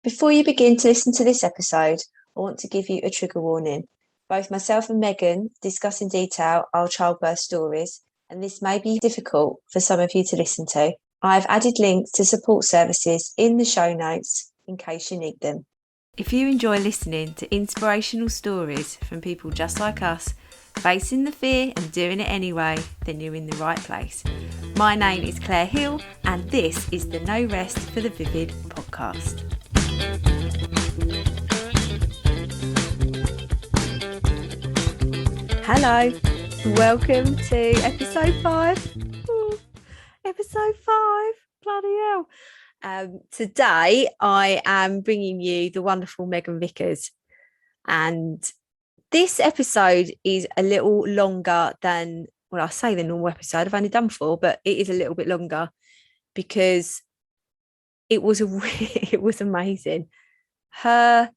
Before you begin to listen to this episode, I want to give you a trigger warning. Both myself and Megan discuss in detail our childbirth stories, and this may be difficult for some of you to listen to. I've added links to support services in the show notes in case you need them. If you enjoy listening to inspirational stories from people just like us, facing the fear and doing it anyway, then you're in the right place. My name is Claire Hill, and this is the No Rest for the Vivid podcast. Hello, welcome to episode 5. Ooh, episode 5, bloody hell. Today I am bringing you the wonderful Megan Vickers, and this episode is a little longer than, well, I say the normal episode I've only done 4, but it is a little bit longer because it was amazing. Her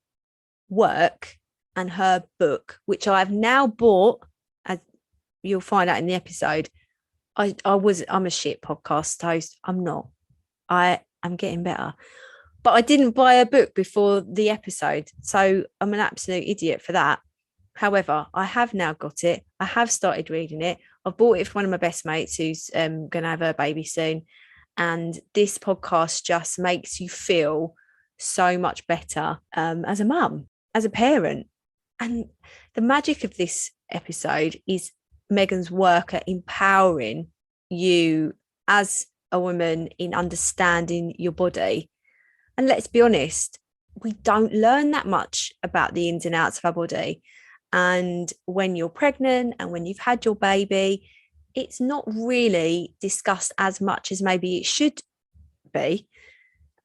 work and her book, which I've now bought, as you'll find out in the episode. I'm a shit podcast host. I'm not. I'm getting better. But I didn't buy a book before the episode, so I'm an absolute idiot for that. However, I have now got it. I have started reading it. I've bought it for one of my best mates who's going to have her baby soon. And this podcast just makes you feel so much better as a mum, as a parent. And the magic of this episode is Megan's work at empowering you as a woman in understanding your body. And let's be honest, we don't learn that much about the ins and outs of our body. And when you're pregnant and when you've had your baby, it's not really discussed as much as maybe it should be.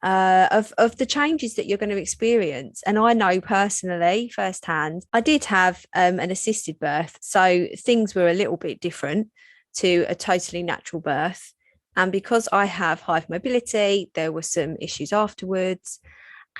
Of the changes that you're going to experience. And I know personally, firsthand, I did have an assisted birth. So things were a little bit different to a totally natural birth. And because I have hypermobility, there were some issues afterwards.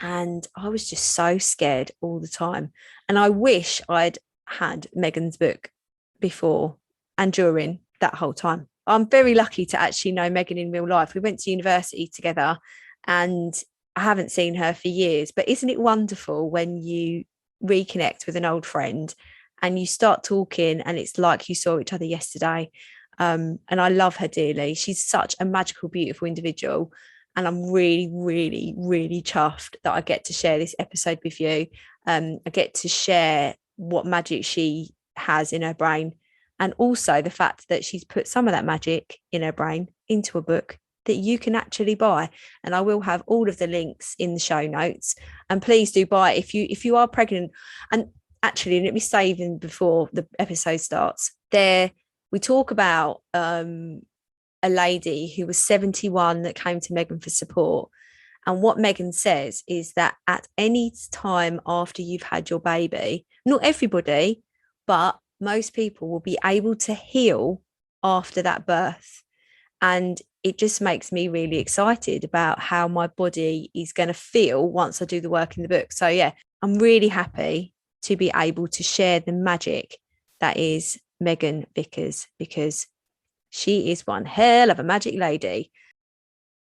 And I was just so scared all the time. And I wish I'd had Megan's book before and during that whole time. I'm very lucky to actually know Megan in real life. We went to university together, and I haven't seen her for years. But isn't it wonderful when you reconnect with an old friend and you start talking and it's like you saw each other yesterday? And I love her dearly. She's such a magical, beautiful individual. And I'm really, really, really chuffed that I get to share this episode with you. I get to share what magic she has in her brain. And also the fact that she's put some of that magic in her brain into a book that you can actually buy. And I will have all of the links in the show notes. And please do buy it if you are pregnant. And actually, let me say, even before the episode starts, we talk about a lady who was 71 that came to Megan for support. And what Megan says is that at any time after you've had your baby, not everybody, but most people will be able to heal after that birth. And it just makes me really excited about how my body is going to feel once I do the work in the book. So yeah, I'm really happy to be able to share the magic that is Megan Vickers, because she is one hell of a magic lady.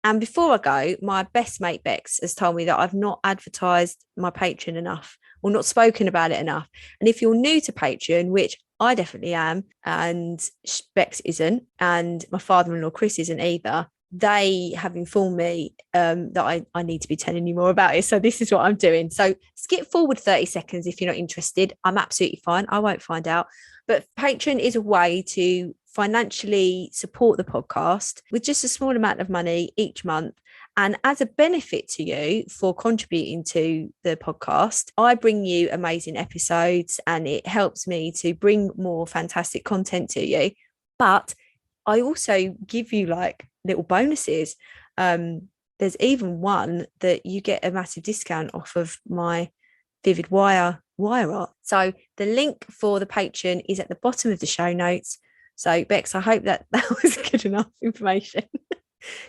And before I go, my best mate Bex has told me that I've not advertised my Patreon enough, or not spoken about it enough. And if you're new to Patreon, which I definitely am, and Bex isn't, and my father-in-law Chris isn't either, they have informed me that I need to be telling you more about it. So this is what I'm doing. So skip forward 30 seconds if you're not interested. I'm absolutely fine. I won't find out. But Patreon is a way to financially support the podcast with just a small amount of money each month. And as a benefit to you for contributing to the podcast, I bring you amazing episodes, and it helps me to bring more fantastic content to you. But I also give you like little bonuses. There's even one that you get a massive discount off of my Vivid wire art. So the link for the Patreon is at the bottom of the show notes. So Bex, I hope that was good enough information.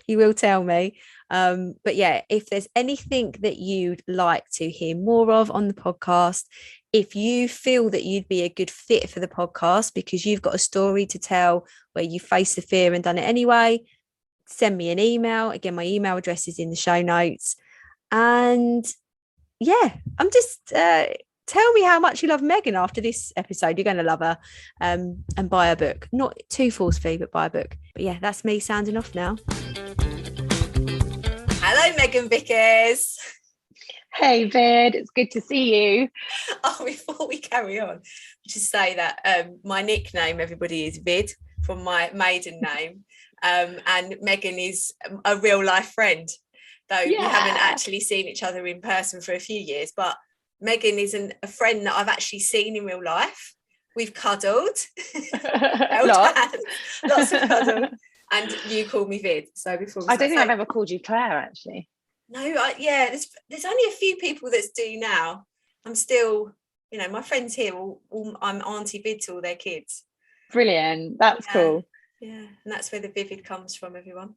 You will tell me. But yeah, if there's anything that you'd like to hear more of on the podcast, if you feel that you'd be a good fit for the podcast because you've got a story to tell where you face the fear and done it anyway, send me an email. Again, my email address is in the show notes. And yeah, I'm just tell me how much you love Megan after this episode. You're going to love her, and buy a book. Not too force feed, but buy a book. But yeah, that's me sounding off now. Hello, Megan Vickers. Hey, Vid, it's good to see you. Oh, before we carry on, just say that my nickname, everybody, is Vid from my maiden name, and Megan is a real life friend, though we haven't actually seen each other in person for a few years. But Megan is a friend that I've actually seen in real life. We've cuddled, lots of cuddle, and you called me Vid. So before I don't think I've ever called you Claire, actually. No, there's only a few people that do now. I'm still, my friends here, I'm Auntie Vid to all their kids. Brilliant. That's cool. Yeah, and that's where the vivid comes from, everyone.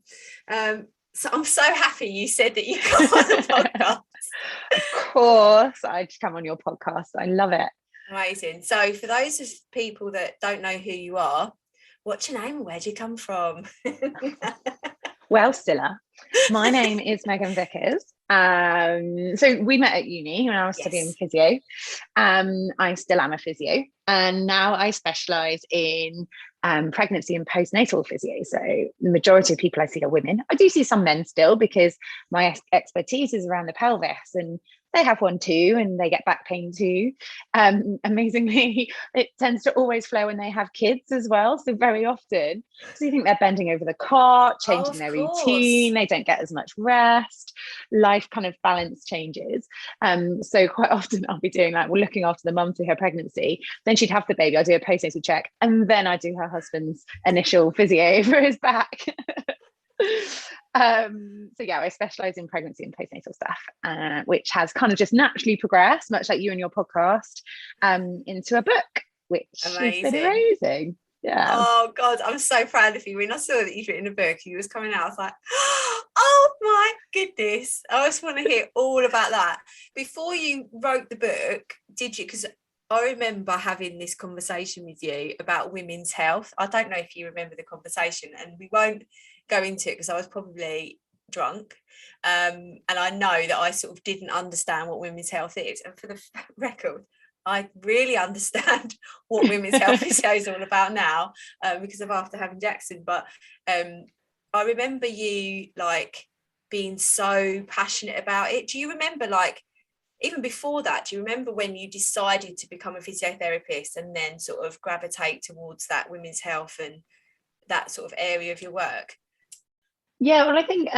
So I'm so happy you said that you come on the podcast. Of course, I'd come on your podcast. I love it. Amazing. So for those of people that don't know who you are, what's your name and where do you come from? Well, Stilla, my name is Megan Vickers. So we met at uni when I was studying physio. I still am a physio, and now I specialise in pregnancy and postnatal physio. So the majority of people I see are women. I do see some men still, because my expertise is around the pelvis, and they have one too, and they get back pain too. Amazingly, it tends to always flow when they have kids as well. So very often, so you think they're bending over the cot, changing their routine, they don't get as much rest, life kind of balance changes. So quite often I'll be doing looking after the mum through her pregnancy, then she'd have the baby, I'll do a postnatal check, and then I do her husband's initial physio for his back. So I specialise in pregnancy and postnatal stuff, which has kind of just naturally progressed, much like you and your podcast, into a book, which has been amazing. Yeah. Oh God, I'm so proud of you. When I saw that you'd written a book, you was coming out, I was like, oh my goodness, I just want to hear all about that. Before you wrote the book, did you? Because I remember having this conversation with you about women's health. I don't know if you remember the conversation, and we won't go into it because I was probably drunk, and I know that I sort of didn't understand what women's health is. And for the record, I really understand what women's health physio is all about now, because of after having Jackson. But I remember you being so passionate about it. Do you remember even before that, do you remember when you decided to become a physiotherapist and then sort of gravitate towards that women's health and that sort of area of your work? Yeah, well, I think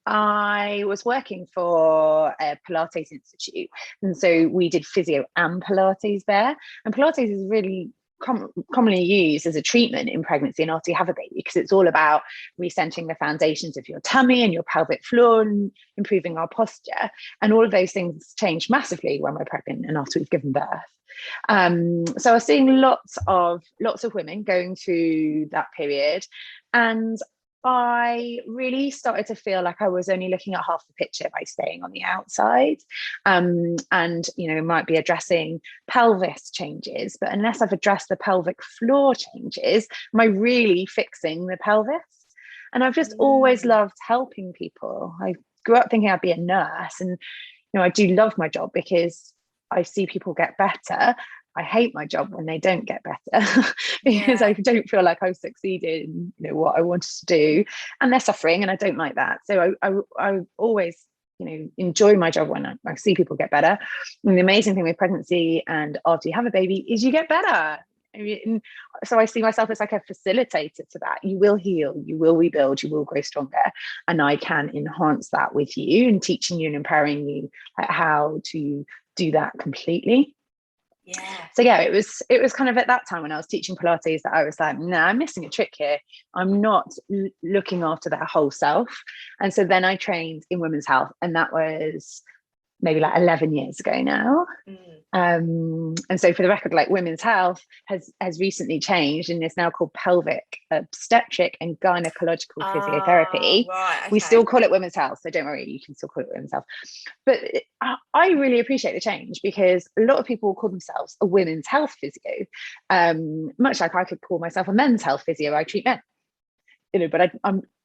I was working for a Pilates Institute, and so we did physio and Pilates there. And Pilates is really commonly used as a treatment in pregnancy and after you have a baby, because it's all about recentering the foundations of your tummy and your pelvic floor and improving our posture. And all of those things change massively when we're pregnant and after we've given birth. So I was seeing lots of women going through that period, and I really started to feel like I was only looking at half the picture by staying on the outside, and might be addressing pelvis changes, but unless I've addressed the pelvic floor changes, am I really fixing the pelvis? And I've just always loved helping people. I grew up thinking I'd be a nurse, and I do love my job because I see people get better. I hate my job when they don't get better because I don't feel like I've succeeded in what I wanted to do, and they're suffering, and I don't like that. So I always enjoy my job when I see people get better. And the amazing thing with pregnancy and after you have a baby is you get better. So I see myself as like a facilitator to that. You will heal, you will rebuild, you will grow stronger, and I can enhance that with you and teaching you and empowering you how to do that completely. So it was kind of at that time when I was teaching Pilates that I was like, nah, I'm missing a trick here. I'm not looking after that whole self. And so then I trained in women's health, and that was maybe 11 years ago now. And so for the record, women's health has recently changed and is now called pelvic obstetric and gynecological physiotherapy. Right, okay. We still call it women's health, so don't worry, you can still call it women's health. But I really appreciate the change, because a lot of people call themselves a women's health physio, much like I could call myself a men's health physio. I treat men, but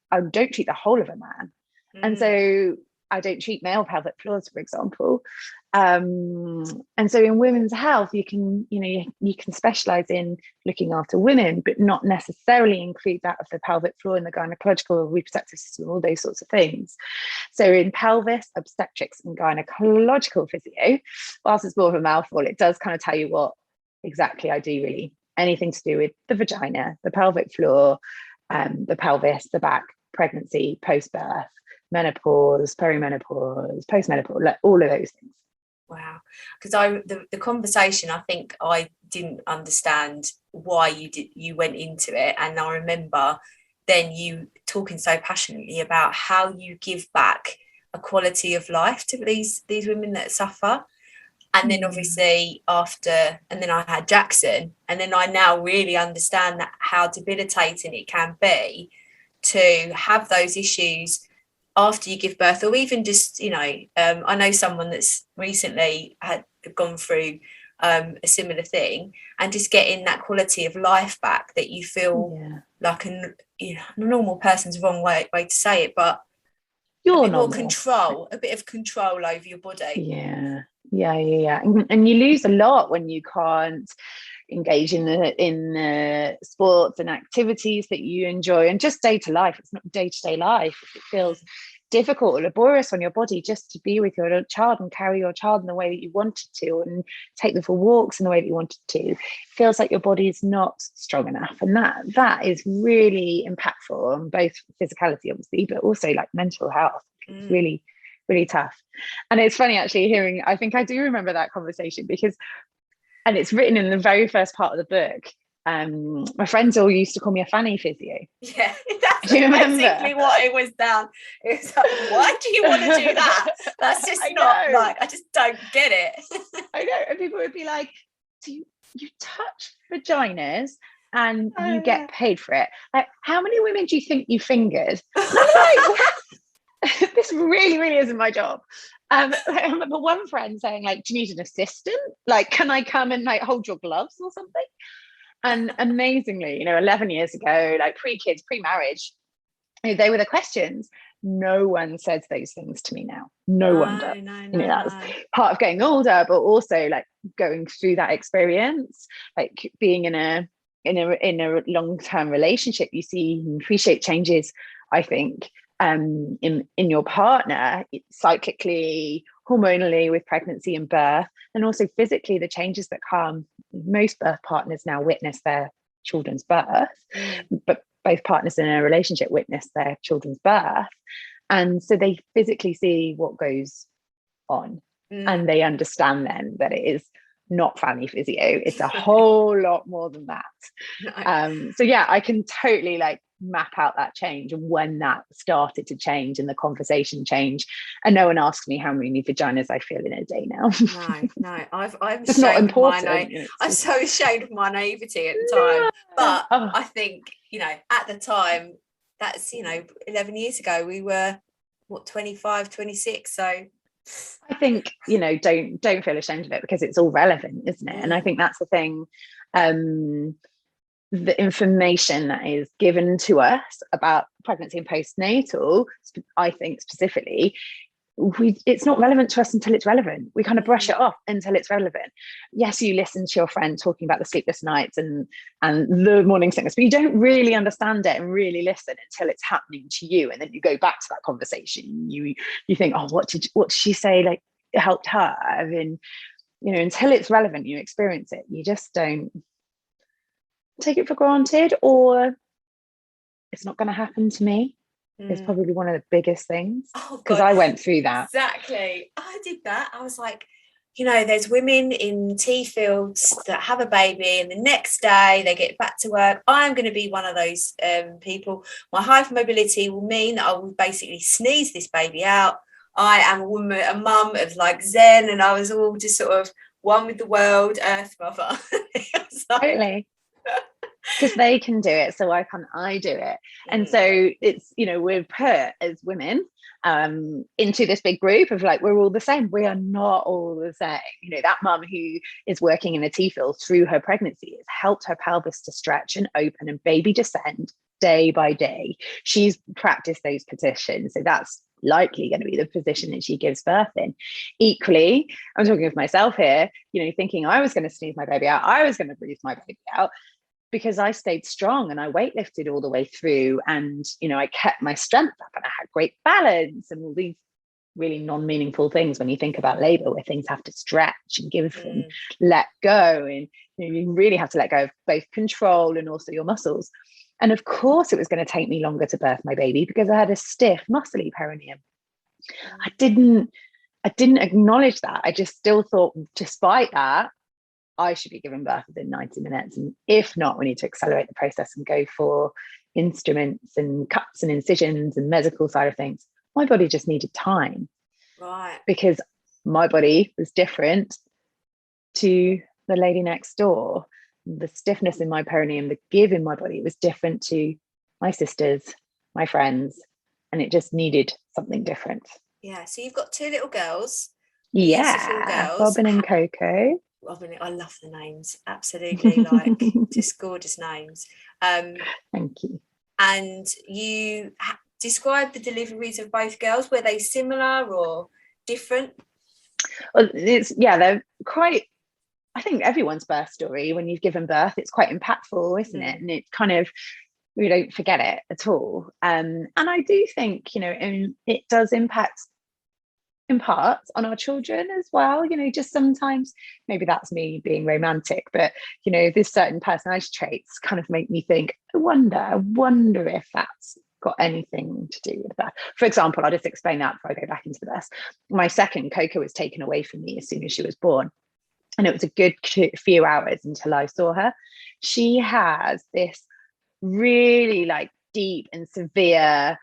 I don't treat the whole of a man. And so I don't treat male pelvic floors, for example. And so in women's health, you can, you can specialize in looking after women, but not necessarily include that of the pelvic floor and the gynecological or reproductive system, all those sorts of things. So in pelvis, obstetrics, and gynecological physio, whilst it's more of a mouthful, it does kind of tell you what exactly I do, really. Anything to do with the vagina, the pelvic floor, the pelvis, the back, pregnancy, post-birth, menopause, perimenopause, postmenopause, like all of those things. Wow. Because the conversation, I think I didn't understand why you went into it. And I remember then you talking so passionately about how you give back a quality of life to these women that suffer. And then obviously and then I had Jackson, and then I now really understand that how debilitating it can be to have those issues after you give birth, or even just, I know someone that's recently had gone through a similar thing, and just getting that quality of life back, that you feel like a normal person's the wrong way to say it, but you're a bit more control, a bit of control over your body. Yeah. And you lose a lot when you can't engage in the sports and activities that you enjoy, and just day-to-day life. It's not day-to-day life. It feels difficult or laborious on your body just to be with your child and carry your child in the way that you wanted to, and take them for walks in the way that you wanted to. It feels like your body is not strong enough, and that is really impactful on both physicality, obviously, but also like mental health. It's really, really tough. And it's funny actually hearing, I think I do remember that conversation, because, and it's written in the very first part of the book, my friends all used to call me a fanny physio. Yeah, that's basically what it was down. It was like, why do you want to do that? That's just not like, I just don't get it. I know. And people would be like, do you touch vaginas and you get paid for it? Like, how many women do you think you fingered? And I'm like, this really, really isn't my job. I remember one friend saying, like, do you need an assistant? Like, can I come and like hold your gloves or something? And amazingly, 11 years ago, like pre-kids, pre-marriage, they were the questions. No one says those things to me now. No one does. That's part of getting older, but also like going through that experience, like being in a long-term relationship, you see and appreciate changes, I think, in your partner, cyclically, hormonally, with pregnancy and birth, and also physically, the changes that come. Most birth partners now witness their children's birth, but both partners in a relationship witness their children's birth, and so they physically see what goes on, and they understand then that it is not family physio, it's a whole lot more than that. So yeah, I can totally like map out that change, and when that started to change and the conversation changed, and no one asks me how many vaginas I feel in a day now. No, I'm it's not important. I'm so ashamed of my naivety at the time, but I think at the time, that's 11 years ago, we were 25, 26, so I think don't feel ashamed of it, because it's all relevant, isn't it? And I think that's the thing. The information that is given to us about pregnancy and postnatal, I think specifically, it's not relevant to us until it's relevant. We kind of brush it off until it's relevant. Yes, you listen to your friend talking about the sleepless nights and the morning sickness, but you don't really understand it and really listen until it's happening to you. And then you go back to that conversation. You think, oh, what did she say? Like, it helped her. And until it's relevant, you experience it. You just don't take it for granted, or it's not going to happen to me. It's probably one of the biggest things, because I went through that. Exactly. I did that. I was like, there's women in tea fields that have a baby and the next day they get back to work. I'm going to be one of those people. My hypermobility will mean that I will basically sneeze this baby out. I am a mum of like Zen, and I was all just sort of one with the world, earth mother. Totally. Because they can do it, so why can't I do it? And so it's we're put as women into this big group of like, we're all the same. We are not all the same. That mum who is working in a tea field through her pregnancy has helped her pelvis to stretch and open and baby descend day by day. She's practiced those positions, so that's likely going to be the position that she gives birth in. Equally, I'm talking of myself here, thinking I was going to sneeze my baby out, I was going to breathe my baby out, because I stayed strong and I weightlifted all the way through, and I kept my strength up and I had great balance and all these really non-meaningful things when you think about labor, where things have to stretch and give and let go, and you really have to let go of both control and also your muscles. And of course it was going to take me longer to birth my baby because I had a stiff muscly perineum. I didn't acknowledge that. I just still thought, despite that, I should be giving birth within 90 minutes. And if not, we need to accelerate the process and go for instruments and cuts and incisions and medical side of things. My body just needed time. Right. Because my body was different to the lady next door. The stiffness in my perineum, the give in my body was different to my sisters, my friends, and it just needed something different. Yeah. So you've got 2 little girls. Yeah. Girls. Robin and Coco. Robin, I love the names. Absolutely. Just gorgeous names. Thank you. And you describe the deliveries of both girls. Were they similar or different? Well, they're quite, I think everyone's birth story, when you've given birth, it's quite impactful, isn't it? And it kind of, we don't forget it at all. And I do think, it does impact in parts on our children as well. Just sometimes, maybe that's me being romantic, but there's certain personality traits kind of make me think, I wonder if that's got anything to do with that. For example, I'll just explain that before I go back into the birth. My second, Coco, was taken away from me as soon as she was born, and it was a good few hours until I saw her. She has this really deep and severe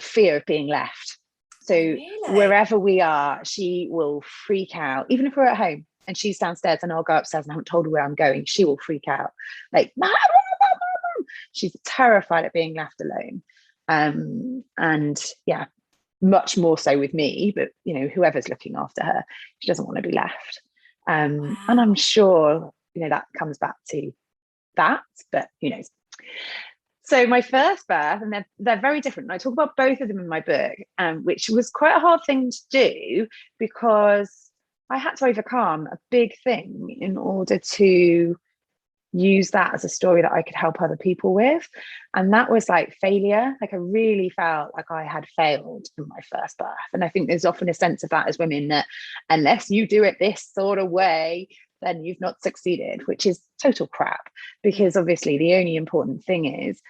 fear of being left. So wherever we are, she will freak out. Even if we're at home and she's downstairs and I'll go upstairs and I haven't told her where I'm going, she will freak out. She's terrified of being left alone. And yeah, much more so with me, but whoever's looking after her, she doesn't want to be left. And I'm sure, that comes back to that, but who knows. So my first birth, and they're very different. And I talk about both of them in my book, which was quite a hard thing to do because I had to overcome a big thing in order to use that as a story that I could help other people with. And that was failure. I really felt like I had failed in my first birth. And I think there's often a sense of that as women, that unless you do it this sort of way, then you've not succeeded, which is total crap. Because obviously the only important thing is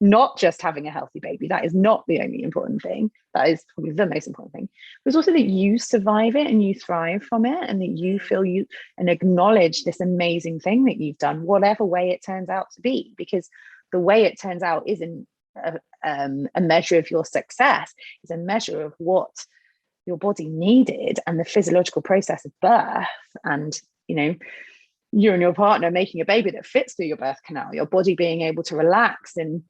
not just having a healthy baby. That is not the only important thing. That is probably the most important thing. But it's also that you survive it and you thrive from it, and that you feel you and acknowledge this amazing thing that you've done, whatever way it turns out to be. Because the way it turns out isn't a measure of your success. It's a measure of what your body needed and the physiological process of birth. And you and your partner making a baby that fits through your birth canal, your body being able to relax and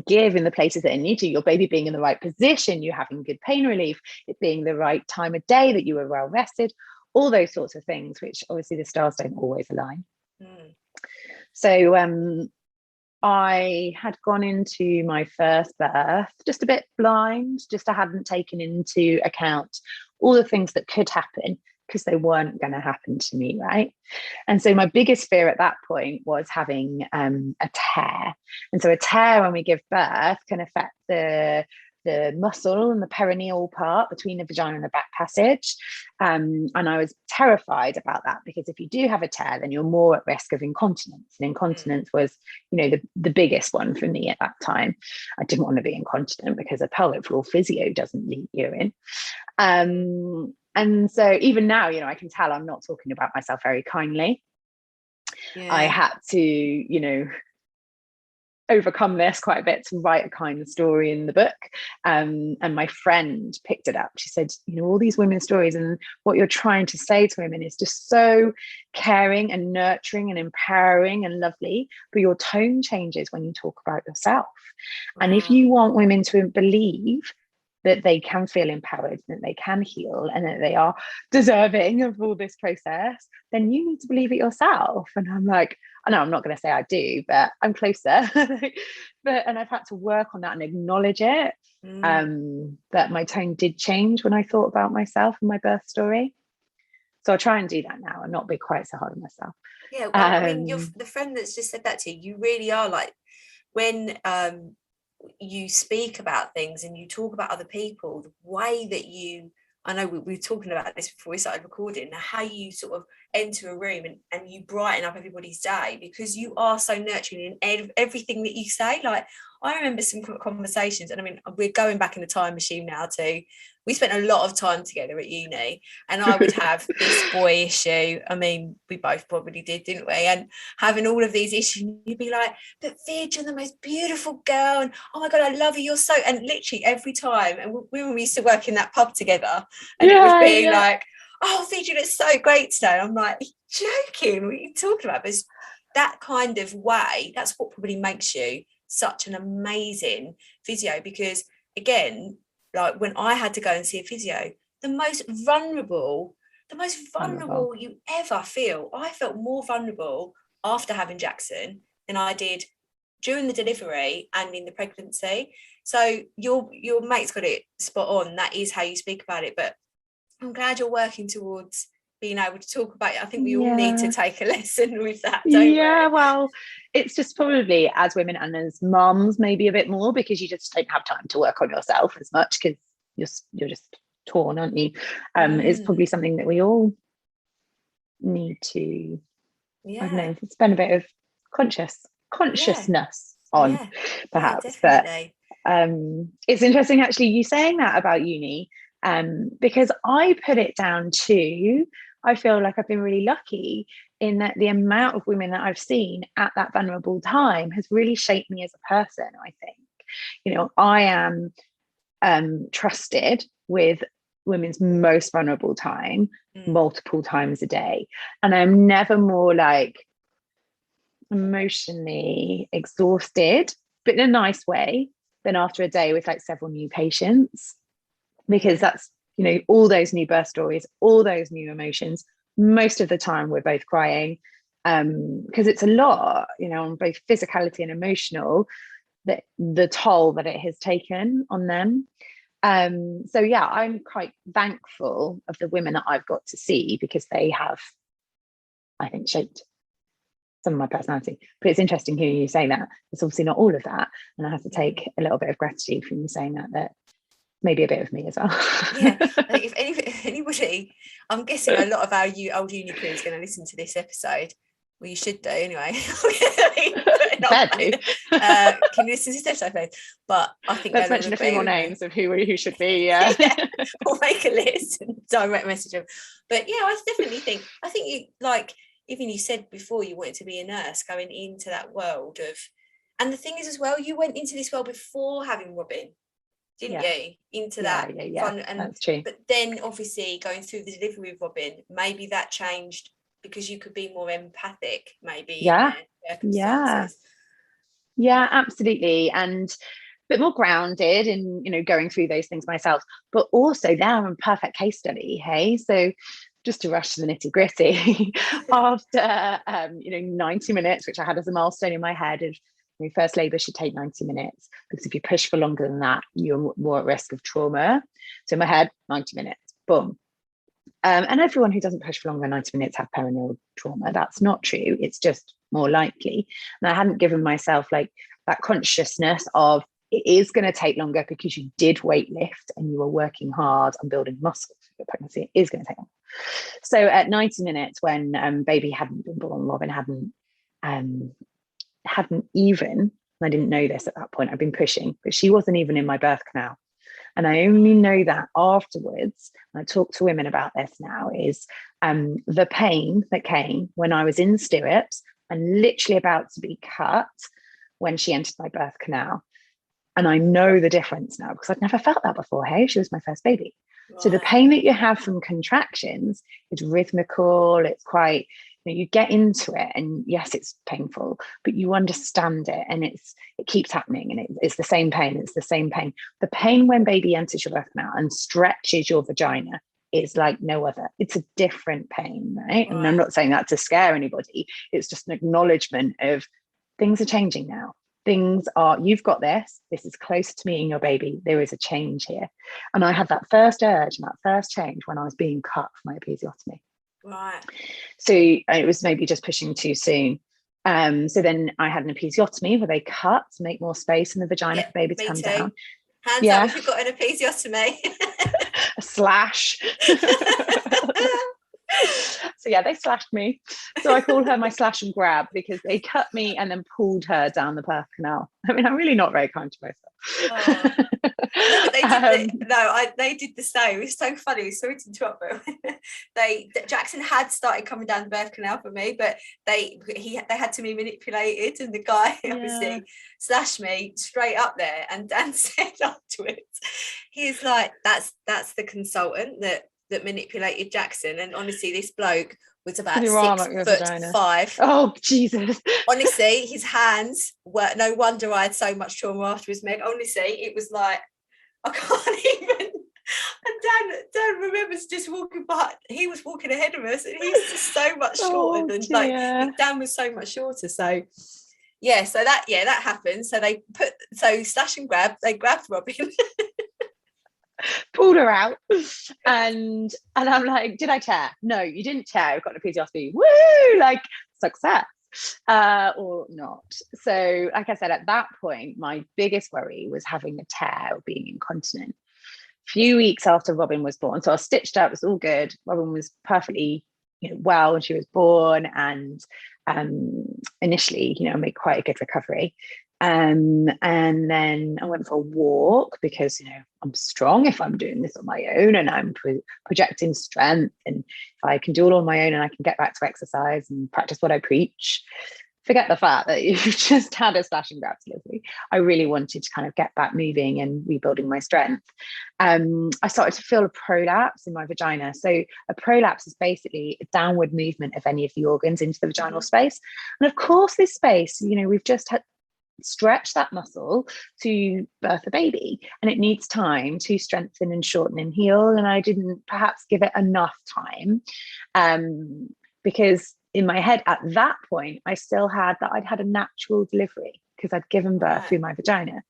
give in the places that it needs to, your baby being in the right position, you having good pain relief, it being the right time of day, that you were well rested, all those sorts of things, which obviously the stars don't always align. So I had gone into my first birth just a bit blind, I hadn't taken into account all the things that could happen, because they weren't going to happen to me, right? And so my biggest fear at that point was having a tear. And so a tear when we give birth can affect the muscle and the perineal part between the vagina and the back passage. And I was terrified about that, because if you do have a tear, then you're more at risk of incontinence. And incontinence was, the biggest one for me at that time. I didn't want to be incontinent because a pelvic floor physio doesn't leak urine. And so even now, I can tell I'm not talking about myself very kindly. Yeah. I had to, overcome this quite a bit to write a kind of story in the book. And my friend picked it up. She said, all these women's stories, and what you're trying to say to women is just so caring and nurturing and empowering and lovely, but your tone changes when you talk about yourself. Wow. And if you want women to believe that they can feel empowered, that they can heal, and that they are deserving of all this process, then you need to believe it yourself. And I'm like, I know I'm not going to say I do, but I'm closer. And I've had to work on that and acknowledge it. That my tone did change when I thought about myself and my birth story. So I try and do that now and not be quite so hard on myself. Yeah, well, I mean, you're the friend that's just said that to you. You really are like, when you speak about things and you talk about other people, the way that you, I know we were talking about this before we started recording, how you sort of enter a room and you brighten up everybody's day, because you are so nurturing in everything that you say. Like, I remember some conversations, and I mean, we're going back in the time machine now too. We spent a lot of time together at uni, and I would have this boy issue. I mean, we both probably did, didn't we? And having all of these issues, you'd be like, but Vidge, you're the most beautiful girl, and oh my God, I love you, you're so, and literally every time, and we used to work in that pub together, and it was being like, oh, Vidge, you look so great today. I'm like, joking, what are you talking about? But it's that kind of way, that's what probably makes you such an amazing physio, because again, like when I had to go and see a physio, the most vulnerable you ever feel. I felt more vulnerable after having Jackson than I did during the delivery and in the pregnancy. So your mate's got it spot on. That is how you speak about it. But I'm glad you're working towards being able to talk about it. I think we all need to take a lesson with that, don't we? Well, it's just probably as women and as mums maybe a bit more, because you just don't have time to work on yourself as much because you're just torn, aren't you? It's probably something that we all need to, I don't know, spend a bit of consciousness on, perhaps. But it's interesting actually you saying that about uni, because I put it down to, I feel like I've been really lucky in that the amount of women that I've seen at that vulnerable time has really shaped me as a person. I think, you know, I am trusted with women's most vulnerable time multiple times a day, and I'm never more like emotionally exhausted, but in a nice way, than after a day with like several new patients, because that's, you know, all those new birth stories, all those new emotions. Most of the time we're both crying, because it's a lot, you know, on both physicality and emotional, that the toll that it has taken on them. So yeah, I'm quite thankful of the women that I've got to see, because they have, I think, shaped some of my personality. But it's interesting hearing you say that. It's obviously not all of that, and I have to take a little bit of gratitude from you saying that maybe a bit of me as well. Yeah, I think if anybody, I'm guessing a lot of our old uni crew is going to listen to this episode. Well, you should do anyway. Can you listen to this episode? But I think let's mention a few more names of who should be. We'll make a list and direct message them. But yeah, I definitely think you, like, even you said before you wanted to be a nurse, going into that world of, and the thing is as well, you went into this world before having Robin, didn't you? Into that fun, and that's true. But then obviously going through the delivery with Robin, maybe that changed because you could be more empathic, maybe. Yeah, absolutely, and a bit more grounded in, you know, going through those things myself. But also now I'm a perfect case study. Hey, so just to rush to the nitty gritty, after 90 minutes, which I had as a milestone in my head of, first labour should take 90 minutes, because if you push for longer than that, you're more at risk of trauma. So in my head, 90 minutes, boom. And everyone who doesn't push for longer than 90 minutes have perineal trauma. That's not true. It's just more likely. And I hadn't given myself like that consciousness of, it is going to take longer because you did weight lift and you were working hard and building muscle for your pregnancy. It is going to take longer. So at 90 minutes, when baby hadn't been born, Robin hadn't even, I didn't know this at that point, I've been pushing, but she wasn't even in my birth canal. And I only know that afterwards, I talk to women about this now, is the pain that came when I was in stirrups and literally about to be cut when she entered my birth canal. And I know the difference now, because I'd never felt that before. Hey, she was my first baby. Wow. So the pain that you have from contractions is rhythmical. It's quite, you get into it, and yes, it's painful, but you understand it, and it keeps happening, and it's the same pain. It's the same pain. The pain when baby enters your birth canal and stretches your vagina is like no other. It's a different pain, right? And I'm not saying that to scare anybody. It's just an acknowledgement of things are changing now. You've got this is closer to me and your baby. There is a change here. And I had that first urge and that first change when I was being cut for my episiotomy. Right. So it was maybe just pushing too soon. So then I had an episiotomy where they cut to make more space in the vagina for baby to come down. Hands up if you've got an episiotomy. A slash. So yeah, they slashed me. So I call her my slash and grab, because they cut me and then pulled her down the birth canal. I mean, I'm really not very kind to myself. They did the same. It's so funny. Sorry to interrupt, but Jackson had started coming down the birth canal for me, but they had to be manipulated, and the guy obviously slashed me straight up there. And Dan said afterwards, he's like, that's the consultant that manipulated Jackson. And honestly, this bloke was about 6'5". Oh Jesus. Honestly, his hands were, no wonder I had so much trauma afterwards, Meg. Honestly, it was like, I can't even. And Dan remembers just walking by. He was walking ahead of us, and he's just so much shorter than Dan was so much shorter. So yeah, so that happened. So slash and grab, they grabbed Robin. Pulled her out, and I'm like, did I tear? No, you didn't tear. I've got an episiotomy. Woo! Like, success. Or not. So like I said, at that point, my biggest worry was having a tear or being incontinent. A few weeks after Robin was born, so I was stitched up, it was all good. Robin was perfectly well when she was born, and initially I made quite a good recovery. And then I went for a walk, because I'm strong if I'm doing this on my own, and I'm projecting strength, and if I can do it on my own and I can get back to exercise and practice what I preach, forget the fact that you've just had a slash and grab delivery. I really wanted to kind of get back moving and rebuilding my strength. I started to feel a prolapse in my vagina. So a prolapse is basically a downward movement of any of the organs into the vaginal space. And of course, this space, we've just had stretch that muscle to birth a baby, and it needs time to strengthen and shorten and heal. And I didn't perhaps give it enough time, because in my head at that point I still had that I'd had a natural delivery, because I'd given birth through my vagina,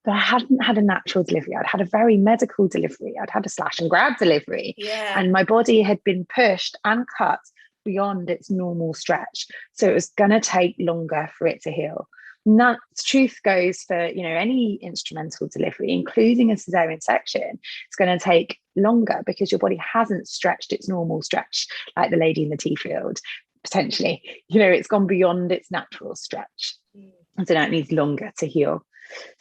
but I hadn't had a natural delivery. I'd had a very medical delivery. I'd had a slash and grab delivery, and my body had been pushed and cut beyond its normal stretch, so it was going to take longer for it to heal. And that truth goes for any instrumental delivery, including a cesarean section. It's going to take longer because your body hasn't stretched its normal stretch, like the lady in the tea field. Potentially, it's gone beyond its natural stretch, and so now it needs longer to heal.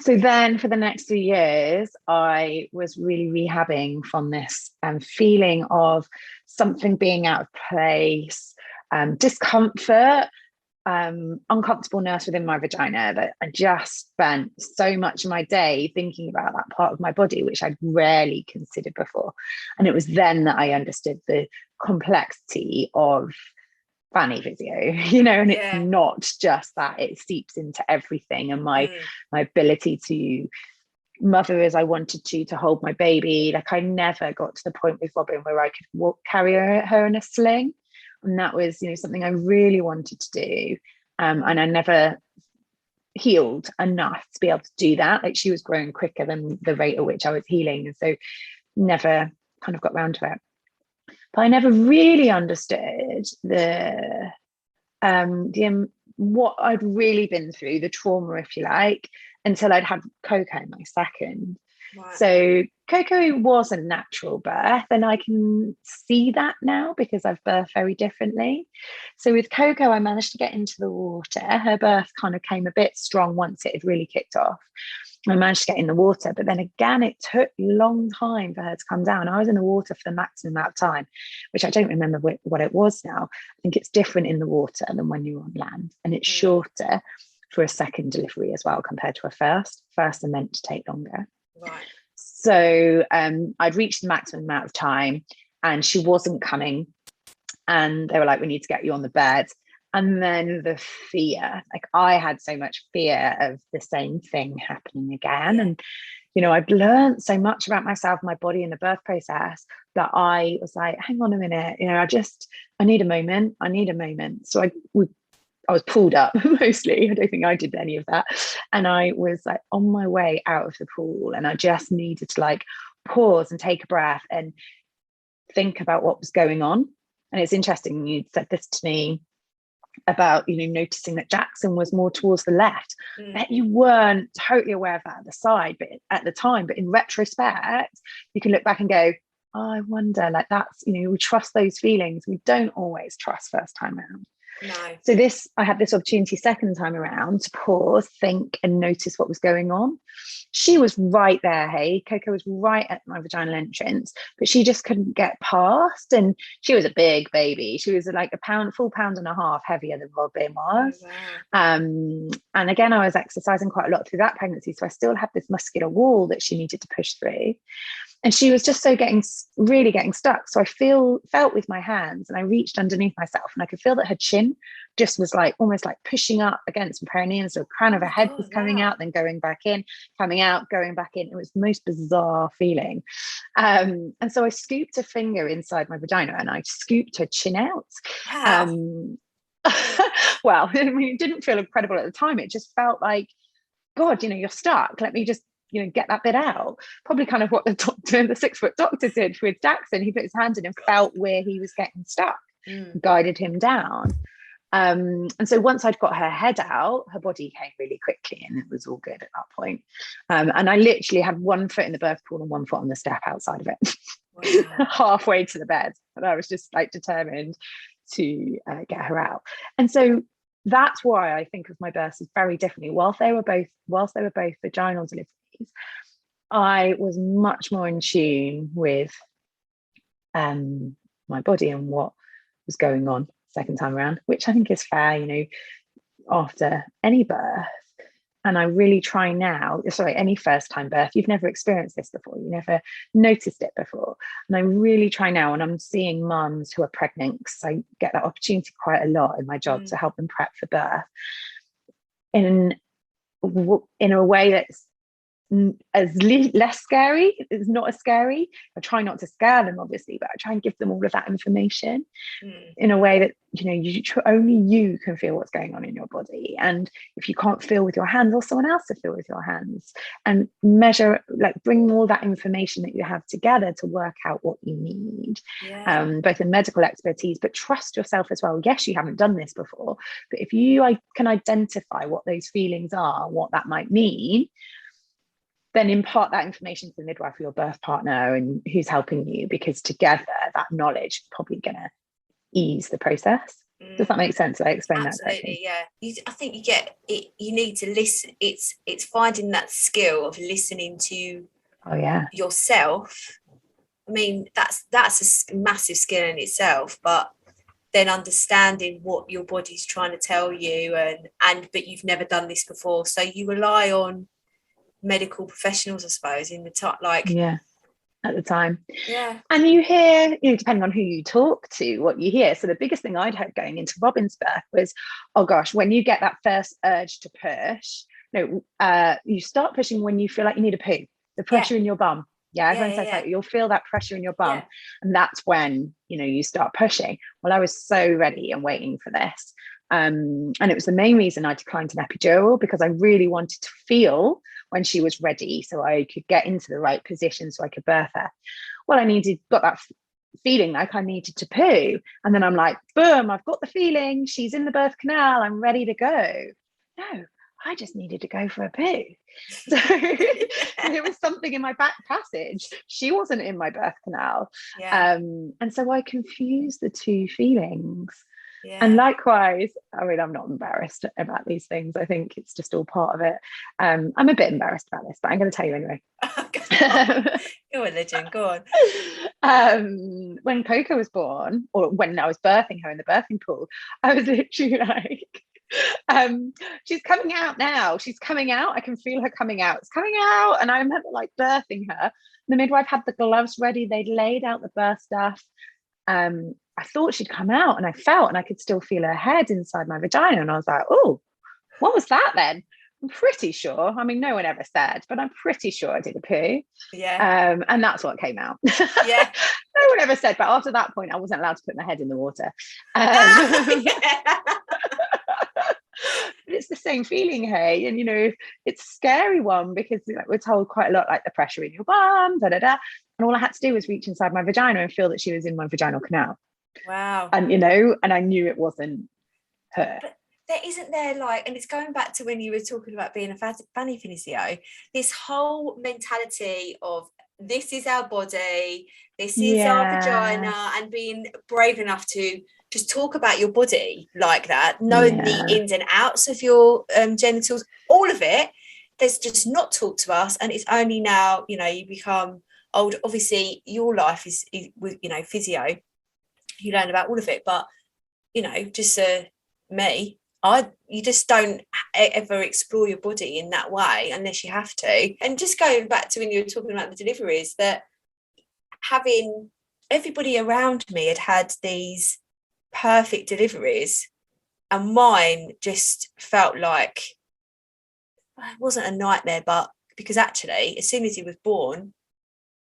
So then for the next 3 years, I was really rehabbing from this feeling of something being out of place, discomfort, uncomfortableness within my vagina, that I just spent so much of my day thinking about that part of my body, which I'd rarely considered before. And it was then that I understood the complexity of fanny physio, and it's not just that, it seeps into everything. And my ability to mother as I wanted to hold my baby. Like, I never got to the point with Robin where I could carry her in a sling. And that was, something I really wanted to do. And I never healed enough to be able to do that. Like, she was growing quicker than the rate at which I was healing. And so never kind of got round to it. But I never really understood what I'd really been through, the trauma, if you like, until I'd had Coco, my second. Right. So Coco was a natural birth, and I can see that now because I've birthed very differently. So with Coco, I managed to get into the water. Her birth kind of came a bit strong once it had really kicked off. I managed to get in the water, but then again, it took a long time for her to come down. I was in the water for the maximum amount of time, which I don't remember what it was now. I think it's different in the water than when you're on land, and it's shorter for a second delivery as well compared to a first. First are meant to take longer. Right. So I'd reached the maximum amount of time, and she wasn't coming. And they were like, we need to get you on the bed. And then the fear, like I had so much fear of the same thing happening again. And, I'd learned so much about myself, my body in the birth process, that I was like, hang on a minute, I need a moment. I need a moment. So I was pulled up mostly. I don't think I did any of that. And I was like on my way out of the pool, and I just needed to like pause and take a breath and think about what was going on. And it's interesting, you said this to me about noticing that Jackson was more towards the left, that you weren't totally aware of that at the side, but at the time, but in retrospect you can look back and go, oh, I wonder, like that's, we trust those feelings we don't always trust first time around. No. So I had this opportunity second time around to pause, think, and notice what was going on. She was right there. Hey, Coco was right at my vaginal entrance, but she just couldn't get past. And she was a big baby. She was like full pound and a half heavier than Robin was. Oh, wow. And again, I was exercising quite a lot through that pregnancy, so I still had this muscular wall that she needed to push through. And she was just really getting stuck. So I felt with my hands, and I reached underneath myself, and I could feel that her chin just was like almost like pushing up against my perineum. So the crown of her head was coming out, then going back in, coming out, going back in. It was the most bizarre feeling. And so I scooped a finger inside my vagina, and I scooped her chin out. Wow. Well, I mean, it didn't feel incredible at the time. It just felt like, God, you're stuck. Let me just get that bit out. Probably kind of what the 6-foot doctor did with Jackson. He put his hand in and felt where he was getting stuck, guided him down. And so once I'd got her head out, her body came really quickly, and it was all good at that point. And I literally had 1 foot in the birth pool and 1 foot on the step outside of it. Wow. Halfway to the bed, and I was just like determined to get her out. And so that's why I think of my births as very differently. Whilst they were both vaginal deliveries, I was much more in tune with my body and what was going on second time around, which I think is fair, after any birth. And I really try now, any first time birth, you've never experienced this before, you never noticed it before. And I really try now, and I'm seeing mums who are pregnant, because I get that opportunity quite a lot in my job to help them prep for birth in a way that's less scary. It's not as scary. I try not to scare them, obviously, but I try and give them all of that information in a way that only you can feel what's going on in your body. And if you can't feel with your hands, or someone else to feel with your hands, and measure, like bring all that information that you have together to work out what you need, both in medical expertise, but trust yourself as well. Yes, you haven't done this before, but if you can identify what those feelings are, what that might mean, then impart that information to the midwife or your birth partner and who's helping you, because together that knowledge is probably going to ease the process. Does that make sense? Did I explain that correctly? Yeah. I think you get it. You need to listen. It's finding that skill of listening to yourself. I mean, that's a massive skill in itself, but then understanding what your body's trying to tell you, but you've never done this before, so you rely on medical professionals, I suppose, in the top, at the time. Yeah. And you hear, depending on who you talk to, what you hear. So the biggest thing I'd heard going into Robin's birth was, oh gosh, when you get that first urge to push, you start pushing when you feel like you need a poo, the pressure in your bum. Everyone says like, you'll feel that pressure in your bum, and that's when you start pushing. Well, I was so ready and waiting for this. And it was the main reason I declined an epidural, because I really wanted to feel when she was ready, so I could get into the right position so I could birth her. Well, got that feeling like I needed to poo, and then I'm like, boom, I've got the feeling, she's in the birth canal, I'm ready to go. No, I just needed to go for a poo. So there was something in my back passage. She wasn't in my birth canal. And so I confused the two feelings. And likewise, I mean, I'm not embarrassed about these things. I think it's just all part of it. I'm a bit embarrassed about this, but I'm going to tell you anyway. You're a legend. Go on. When Coco was born, or when I was birthing her in the birthing pool, I was literally like, she's coming out now. She's coming out. I can feel her coming out. It's coming out. And I remember like birthing her. The midwife had the gloves ready. They'd laid out the birth stuff. I thought she'd come out, and I felt, and I could still feel her head inside my vagina. And I was like, oh, what was that then? I'm pretty sure. I mean, no one ever said, but I'm pretty sure I did a poo. Yeah. And that's what came out. Yeah. No one ever said, but after that point, I wasn't allowed to put my head in the water. Yeah. But it's the same feeling, hey, and it's a scary one, because like, we're told quite a lot, like the pressure in your bum, da da da, and all I had to do was reach inside my vagina and feel that she was in my vaginal canal. Wow. And and I knew it wasn't her. But isn't there, like, and it's going back to when you were talking about being a fanny physio, this whole mentality of this is our body, this is our vagina, and being brave enough to just talk about your body like that, knowing the ins and outs of your genitals, all of it. There's just not taught to us, and it's only now, you become old. Obviously, your life is with physio. You learn about all of it, but just me, you just don't ever explore your body in that way unless you have to. And just going back to when you were talking about the deliveries, that having everybody around me had these perfect deliveries, and mine just felt like it wasn't a nightmare, but because actually as soon as he was born,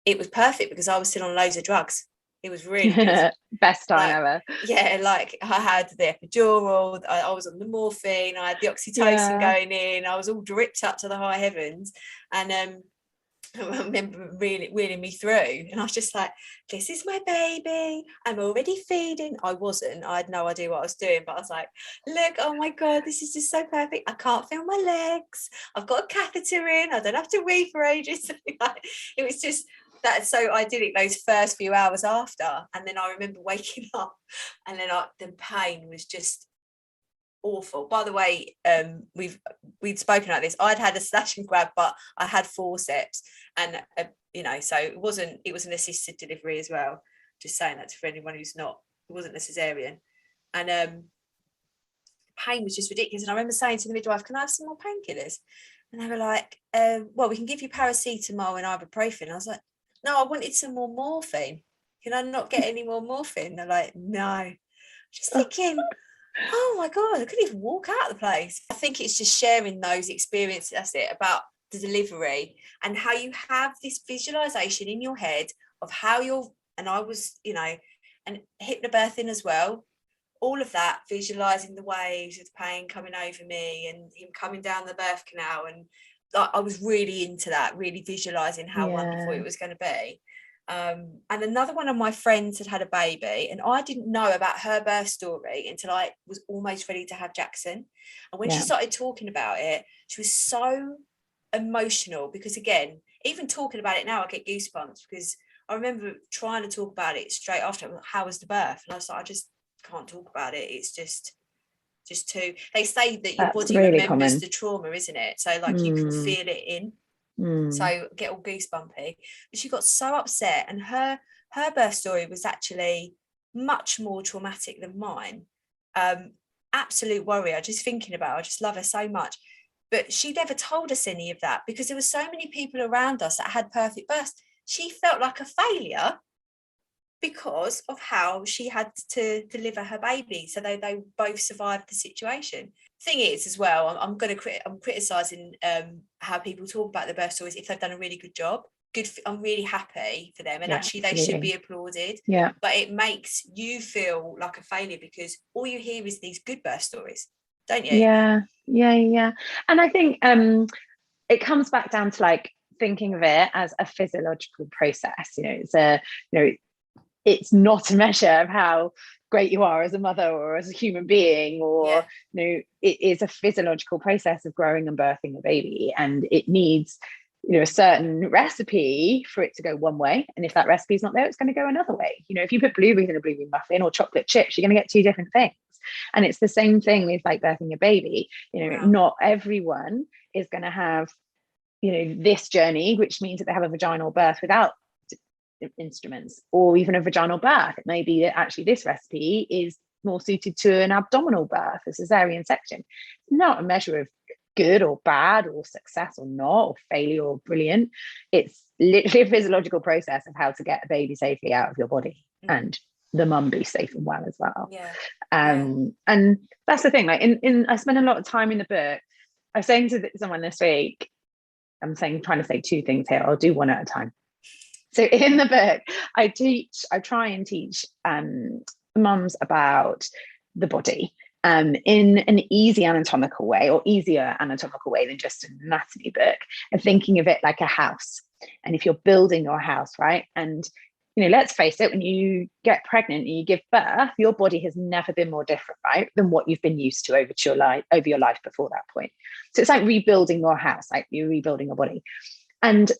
it was perfect because I was still on loads of drugs. It was really good. Best time ever. Yeah, like I had the epidural, I was on the morphine, I had the oxytocin going in, I was all dripped up to the high heavens. And I remember really wheeling me through, and I was just like, this is my baby, I'm already feeding. I had no idea what I was doing, but I was like, look, oh my God, this is just so perfect. I can't feel my legs, I've got a catheter in, I don't have to wee for ages. It was just that's so idyllic those first few hours after. And then I remember waking up, and then the pain was just awful. By the way, we'd spoken about this. I'd had a slash and grab, but I had forceps, and so it was an assisted delivery as well. Just saying that for anyone who's not, it wasn't a cesarean. And pain was just ridiculous. And I remember saying to the midwife, can I have some more painkillers? And they were like, well, we can give you paracetamol and ibuprofen. I was like, no, I wanted some more morphine. Can I not get any more morphine? They're like, no. Just thinking, oh my God, I couldn't even walk out of the place. I think it's just sharing those experiences, that's it, about the delivery, and how you have this visualization in your head of how and I was, and hypnobirthing as well, all of that, visualizing the waves of the pain coming over me and him coming down the birth canal. And I was really into that, really visualizing how wonderful it was going to be. And another one of my friends had a baby, and I didn't know about her birth story until I was almost ready to have Jackson. And when she started talking about it, she was so emotional, because again, even talking about it now, I get goosebumps, because I remember trying to talk about it straight after. How was the birth? And I was like, I just can't talk about it. It's just too. They say that your body really remembers the trauma, isn't it? So like you can feel it in. So get all goosebumpy. But she got so upset, and her birth story was actually much more traumatic than mine. Absolute warrior, just thinking about her. I just love her so much. But she never told us any of that, because there were so many people around us that had perfect births. She felt like a failure because of how she had to deliver her baby. So they both survived the situation. Thing is, as well, I'm criticizing how people talk about the birth stories if they've done a really good job. I'm really happy for them, and actually they should be applauded. But it makes you feel like a failure, because all you hear is these good birth stories, don't you? Yeah. And I think it comes back down to like thinking of it as a physiological process. It's not a measure of how great you are as a mother or as a human being, or it is a physiological process of growing and birthing a baby, and it needs a certain recipe for it to go one way, and if that recipe is not there, it's going to go another way. If you put blueberries in a blueberry muffin or chocolate chips, you're going to get two different things. And it's the same thing with like birthing a baby. Not everyone is going to have this journey, which means that they have a vaginal birth without instruments, or even a vaginal birth. It may be that actually this recipe is more suited to an abdominal birth, a cesarean section. It's not a measure of good or bad, or success or not, or failure or brilliant. It's literally a physiological process of how to get a baby safely out of your body. And the mum be safe and well as well. Yeah. And that's the thing, like in I spend a lot of time in the book. I was saying to someone this week, trying to say two things here, I'll do one at a time. So in the book, I try and teach mums about the body in an easy anatomical way, or easier anatomical way than just an anatomy book, and thinking of it like a house. And if you're building your house, right? And let's face it, when you get pregnant and you give birth, your body has never been more different, right, than what you've been used to over your life before that point. So it's like rebuilding your house, like you're rebuilding your body. And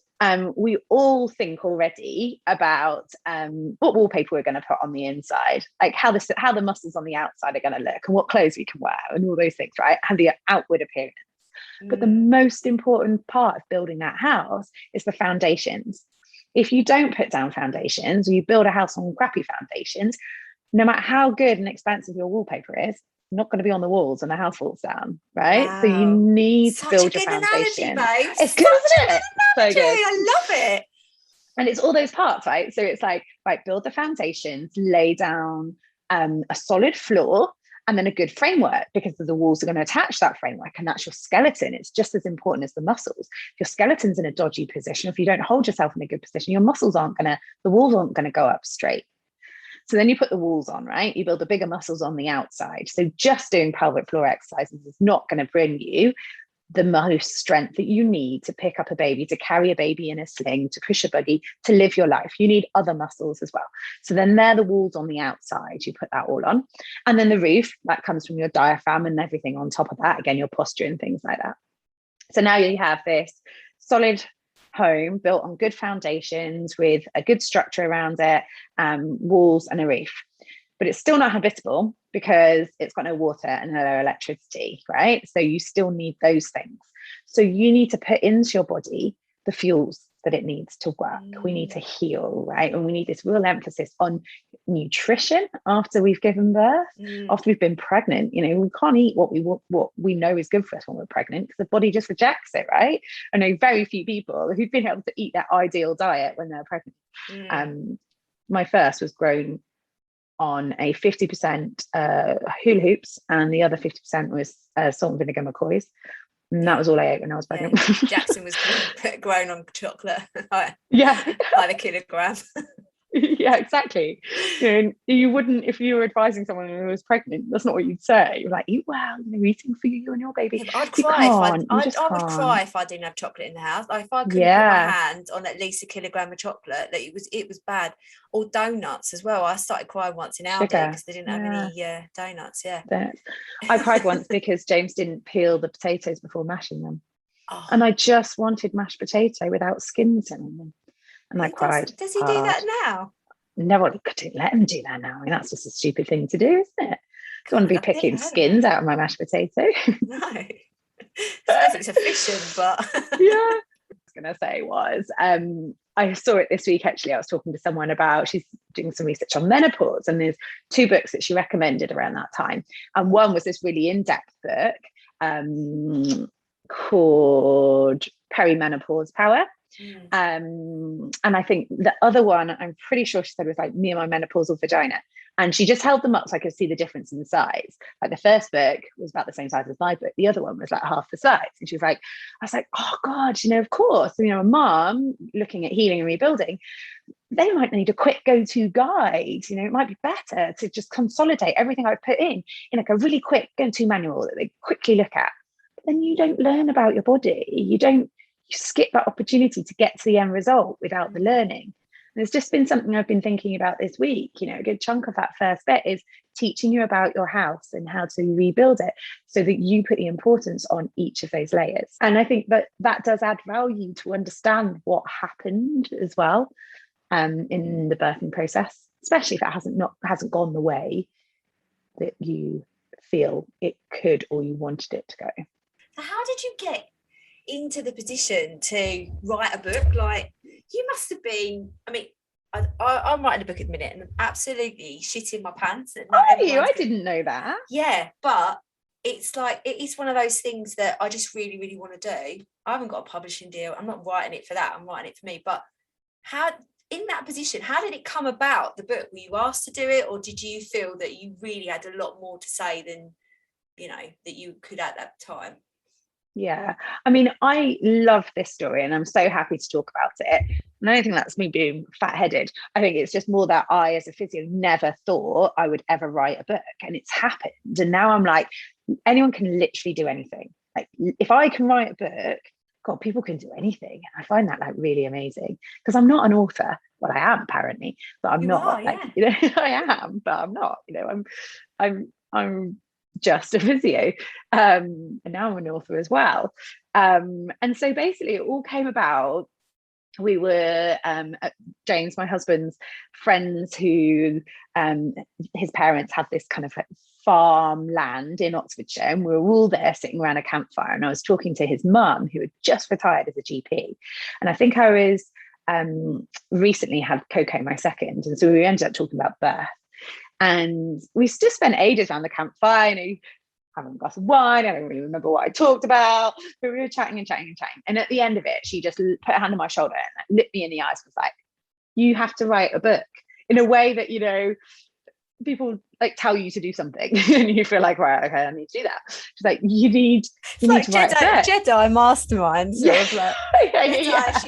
we all think already about what wallpaper we're going to put on the inside, like how the muscles on the outside are going to look, and what clothes we can wear, and all those things, right? And the outward appearance. But the most important part of building that house is the foundations. If you don't put down foundations, or you build a house on crappy foundations, no matter how good and expensive your wallpaper is, not going to be on the walls and the house falls down, right? Wow. So you need to build your foundation. Analogy, it's good, isn't it? So good. I love it. And it's all those parts, right? So it's like, right, build the foundations, lay down a solid floor, and then a good framework, because the walls are going to attach that framework, and that's your skeleton. It's just as important as the muscles. If your skeleton's in a dodgy position, if you don't hold yourself in a good position, your muscles the walls aren't going to go up straight. So then you put the walls on, right? You build the bigger muscles on the outside. So just doing pelvic floor exercises is not going to bring you the most strength that you need to pick up a baby, to carry a baby in a sling, to push a buggy, to live your life. You need other muscles as well. So then they're the walls on the outside. You put that all on. And then the roof, that comes from your diaphragm and everything on top of that. Again, your posture and things like that. So now you have this solid home built on good foundations with a good structure around it, walls and a roof. But it's still not habitable because it's got no water and no electricity, right? So you still need those things. So you need to put into your body the fuels that it needs to work. We need to heal, right? And we need this real emphasis on nutrition after we've given birth, after we've been pregnant. We can't eat what we know is good for us when we're pregnant, because the body just rejects it, right? I know very few people who've been able to eat their ideal diet when they're pregnant. My first was grown on a 50% hula hoops, and the other 50% was salt and vinegar McCoys. And that was all I ate when I was pregnant. Yeah. Jackson was grown on chocolate. By the kilogram. Yeah, exactly. You wouldn't, if you were advising someone who was pregnant, that's not what you'd say. You're like, eat well, eating for you and your baby. Yeah, I'd cry I would cry if I didn't have chocolate in the house. Like, if I couldn't put my hand on at least a kilogram of chocolate, that it was bad. Or donuts as well. I started crying once in Aldi because they didn't have any donuts. Yeah, I cried once because James didn't peel the potatoes before mashing them, and I just wanted mashed potato without skins in them. And I cried. Does he do that now? No, I couldn't let him do that now. I mean, that's just a stupid thing to do, isn't it? I don't want to be picking skins out of my mashed potato. No. I suppose it's efficient, but yeah. What I was going to say was, I saw it this week, actually. I was talking to someone about, she's doing some research on menopause, and there's 2 books that she recommended around that time. And one was this really in-depth book called Perimenopause Power. And I think the other one, I'm pretty sure she said, was like Me and My Menopausal Vagina. And she just held them up so I could see the difference in the size. Like, the first book was about the same size as my book. The other one was like half the size. And she was like, I was like, oh God, of course, a mom looking at healing and rebuilding, they might need a quick go-to guide. It might be better to just consolidate everything I've put in like a really quick go-to manual that they quickly look at. But then you don't learn about your body. You skip that opportunity to get to the end result without the learning. And it's just been something I've been thinking about this week. A good chunk of that first bit is teaching you about your house and how to rebuild it, so that you put the importance on each of those layers. And I think that does add value to understand what happened as well in the birthing process, especially if it hasn't gone the way that you feel it could or you wanted it to go. So how did you get into the position to write a book? Like, you must have been, I mean, I'm writing a book at the minute and I'm absolutely shitting my pants. I didn't know that. Yeah, but it's like, it is one of those things that I just really, really want to do. I haven't got a publishing deal. I'm not writing it for that. I'm writing it for me. But how in that position, how did it come about, the book? Were you asked to do it, or did you feel that you really had a lot more to say than, you know, that you could at that time? Yeah, I mean, I love this story and I'm so happy to talk about it. And I don't think that's me being fat-headed. I think it's just more that I, as a physio, never thought I would ever write a book, and it's happened. And now I'm like, anyone can literally do anything. Like, if I can write a book, God, people can do anything. I find that like really amazing, because I'm not an author. Well, I am apparently, but I'm You not. are, Like, yeah. you know, I am, but I'm not. You know, I'm just a physio, and now I'm an author as well. And so basically, it all came about. We were James, my husband's friends, who his parents had this kind of like farmland in Oxfordshire, and we were all there sitting around a campfire. And I was talking to his mum, who had just retired as a GP, and I think I was recently had Coco, my second, and so we ended up talking about birth. And we just spent ages around the campfire, you know, having a glass of wine. I don't really remember what I talked about, but we were chatting and chatting and chatting. And at the end of it, she just put her hand on my shoulder and looked me in the eyes, was like, you have to write a book, in a way that, you know, people like tell you to do something and you feel like, right, okay, I need to do that. She's like, you need Like to write a book. Jedi mastermind, sort of like, yeah.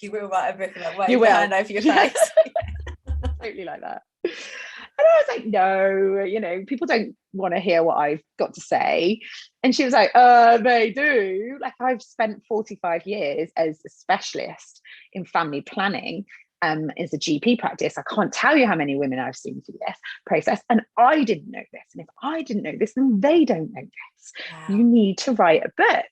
You will write a book and like wave You your will. hand over your face. Totally like that. And I was like, no, you know, people don't want to hear what I've got to say. And she was like, they do. Like, I've spent 45 years as a specialist in family planning, as a GP practice. I can't tell you how many women I've seen through this process. And I didn't know this. And if I didn't know this, then they don't know this. Wow. You need to write a book.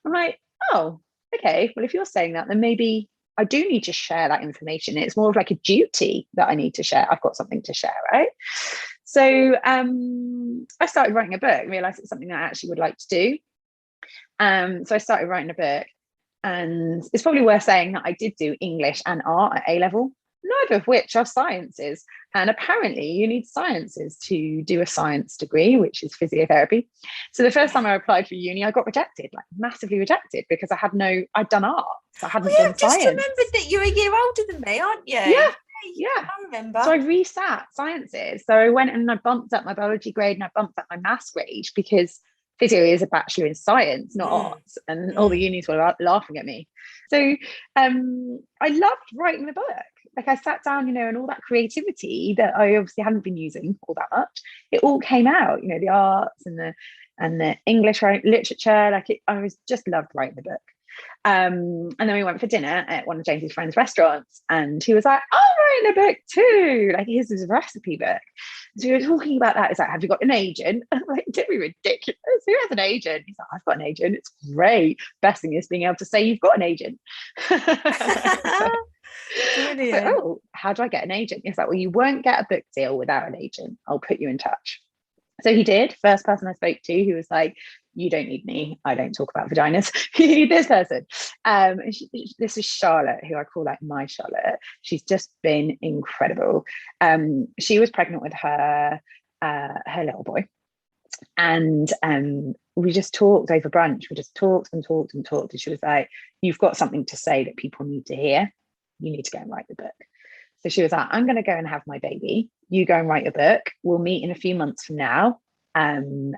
I'm like, oh, okay. Well, if you're saying that, then maybe I do need to share that information. It's more of like a duty that I need to share. I've got something to share, right? So I started writing a book and realized it's something that I actually would like to do. So I started writing a book, and it's probably worth saying that I did do English and art at A level, neither of which are sciences. And apparently you need sciences to do a science degree, which is physiotherapy. So the first time I applied for uni, I got rejected, like massively rejected, because I'd done art. So I hadn't done I've just science. remembered that you're a year older than me, aren't you? Yeah. I remember. So I resat sciences. So I went and I bumped up my biology grade and I bumped up my maths grade, because physio is a bachelor in science, not arts, and all the unis were laughing at me. So I loved writing the book. Like, I sat down, you know, and all that creativity that I obviously hadn't been using all that much, it all came out, you know, the arts and the English literature. Like, I was just loved writing the book. And then we went for dinner at one of James's friends' restaurants, and he was like, I'm writing a book too. Like, here's his recipe book. So we were talking about that. It's like, have you got an agent? I'm like, don't be ridiculous. Who has an agent? He's like, I've got an agent. It's great. Best thing is being able to say you've got an agent. Brilliant. Like, oh, how do I get an agent? He's like, well, you won't get a book deal without an agent. I'll put you in touch. So he did. First person I spoke to, who was like, you don't need me. I don't talk about vaginas. You need this person. This is Charlotte, who I call like my Charlotte. She's just been incredible. She was pregnant with her little boy. And we just talked over brunch. We just talked and talked and talked. And she was like, you've got something to say that people need to hear. You need to go and write the book. So she was like, I'm going to go and have my baby. You go and write your book. We'll meet in a few months from now, and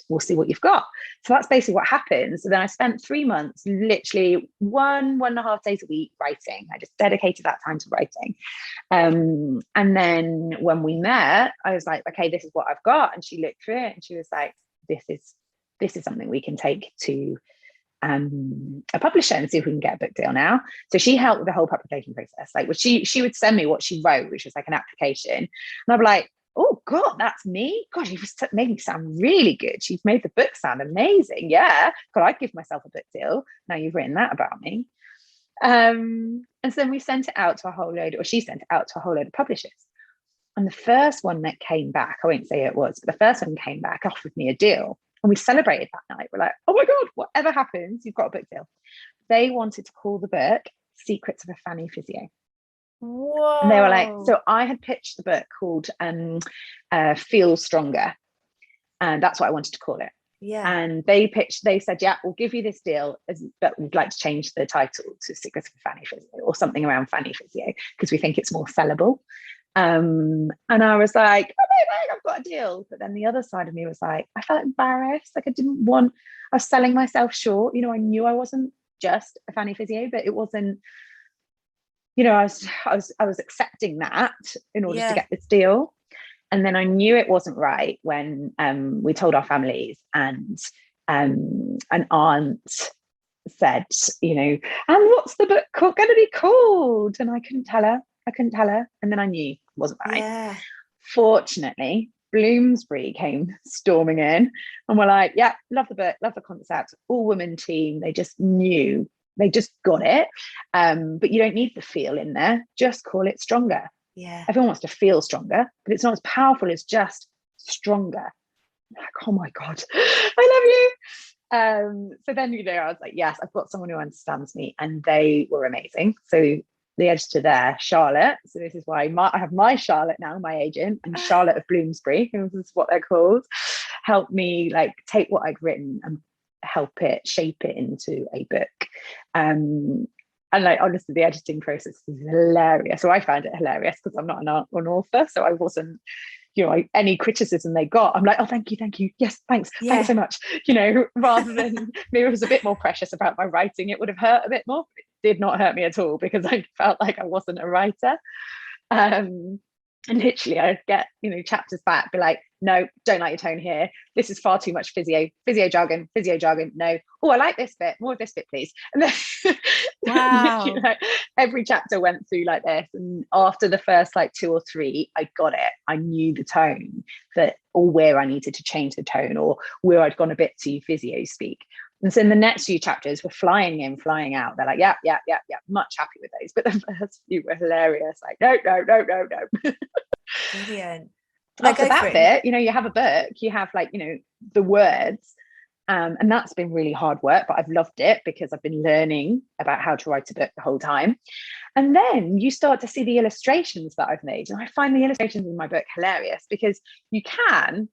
we'll see what you've got. So that's basically what happened. So then I spent 3 months, literally 1.5 days a week writing. I just dedicated that time to writing. And then when we met, I was like, okay, this is what I've got. And she looked through it and she was like, this is something we can take to a publisher and see if we can get a book deal now. So she helped with the whole publication process. Like, she would send me what she wrote, which was like an application, and I'd be like, oh God, that's me. God, you've made me sound really good. You've made the book sound amazing. Yeah, God, I'd give myself a book deal now you've written that about me. And so then we sent it out to a whole load, or she sent it out to a whole load of publishers. And the first one that came back, I won't say who it was, but the first one came back, offered me a deal. And we celebrated that night. We're like, oh my God, whatever happens, you've got a book deal. They wanted to call the book Secrets of a Fanny Physio. Whoa. And they were like, so I had pitched the book called Feel Stronger. And that's what I wanted to call it. And they said, yeah, we'll give you this deal, but we'd like to change the title to Sickness for Fanny Physio or something around Fanny Physio because we think it's more sellable. And I was like, oh, I've got a deal. But then the other side of me was like, I felt embarrassed. Like I was selling myself short. I knew I wasn't just a Fanny Physio, but it wasn't, I was accepting that in order to get this deal. And then I knew it wasn't right when we told our families, and an aunt said, and what's the book going to be called? And I couldn't tell her. And then I knew it wasn't right. Yeah. Fortunately, Bloomsbury came storming in and were like, yeah, love the book, love the concept, all women team. They just knew, they just got it. But you don't need the feel in there. Just call it stronger. Yeah. Everyone wants to feel stronger, but it's not as powerful as just stronger. Like, oh my God, I love you. So then, I was like, yes, I've got someone who understands me, and they were amazing. So the editor there, Charlotte. So this is why I have my Charlotte now, my agent, and Charlotte of Bloomsbury, who is what they're called, helped me like take what I'd written and shape it into a book. And like, honestly, the editing process is hilarious. So I found it hilarious because I'm not an author. So I wasn't, any criticism they got, I'm like, oh, thank you. Yes, thanks so much. Rather than maybe I was a bit more precious about my writing, it would have hurt a bit more. It did not hurt me at all because I felt like I wasn't a writer. And literally I'd get, chapters back, be like, no, don't like your tone here. This is far too much physio jargon. No. Oh, I like this bit. More of this bit, please. And then wow. Every chapter went through like this. And after the first like 2 or 3, I got it. I knew the tone or where I needed to change the tone or where I'd gone a bit too physio speak. And so in the next few chapters were flying in, flying out. They're like, yeah, much happy with those. But the first few were hilarious. Like, no. Brilliant. After that bit, you have a book, you have like, the words. And that's been really hard work, but I've loved it because I've been learning about how to write a book the whole time. And then you start to see the illustrations that I've made. And I find the illustrations in my book hilarious because you can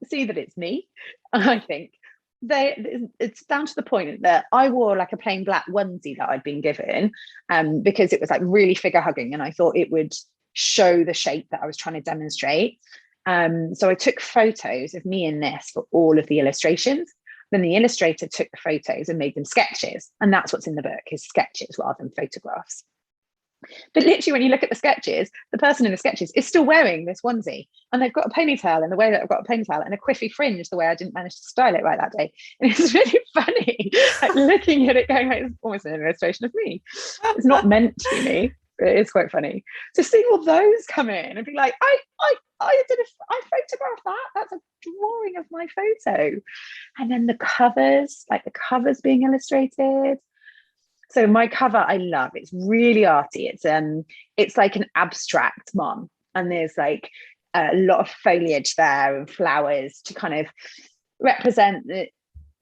see that it's me. I think it's down to the point that I wore like a plain black onesie that I'd been given because it was like really figure hugging, and I thought it would show the shape that I was trying to demonstrate. So I took photos of me in this for all of the illustrations. Then the illustrator took the photos and made them sketches, and that's what's in the book is sketches rather than photographs. But literally, when you look at the sketches, the person in the sketches is still wearing this onesie, and they've got a ponytail in the way that I've got a ponytail, and a quiffy fringe the way I didn't manage to style it right that day. And it's really funny, like looking at it, going, like, it's almost an illustration of me. It's not meant to be me, but it is quite funny to see all those come in and be like, I photographed that. That's a drawing of my photo. And then the covers being illustrated. So my cover, I love. It's really arty. It's like an abstract mom, and there's like a lot of foliage there and flowers to kind of represent that.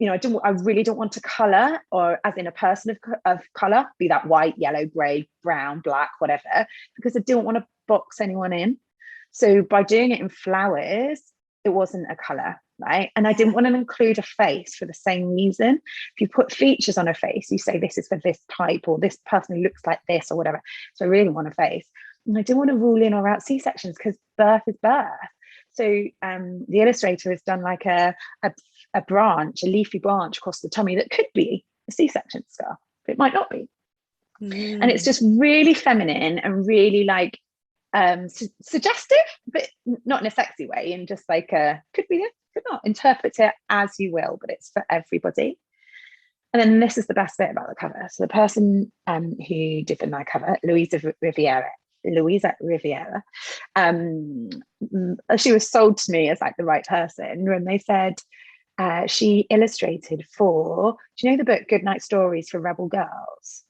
I really don't want to color, or as in a person of color, be that white, yellow, gray, brown, black, whatever, because I don't want to box anyone in. So by doing it in flowers, it wasn't a color. Right. And I didn't want to include a face for the same reason. If you put features on a face, you say this is for this type, or this person who looks like this, or whatever. So I really want a face. And I didn't want to rule in or out C-sections because birth is birth. So the illustrator has done like a leafy branch across the tummy that could be a C-section scar, but it might not be. And it's just really feminine and really like suggestive, but not in a sexy way, and just like could be this, could not. Interpret it as you will, but it's for everybody. And then this is the best bit about the cover. So the person who did the night cover, Louisa Riviera, she was sold to me as like the right person when they said she illustrated for, do you know the book Goodnight Stories for Rebel Girls?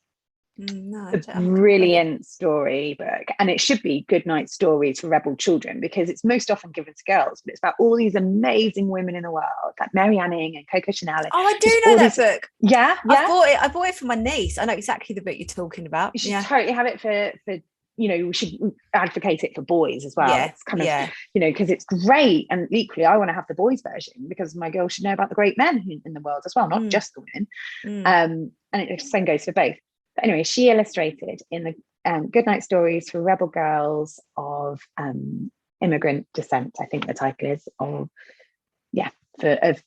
No, a brilliant storybook, and it should be Goodnight Stories for Rebel Children because it's most often given to girls, but it's about all these amazing women in the world like Mary Anning and Coco Chanel. Oh, I do know that book. Yeah. I bought it for my niece. I know exactly the book you're talking about. You should totally have it for we should advocate it for boys as well. Yeah, It's kind of, because it's great. And equally, I want to have the boys version because my girls should know about the great men in the world as well, not just the women. And it same goes for both. But anyway, she illustrated in the Goodnight Stories for Rebel Girls of Immigrant Descent, I think the title is, of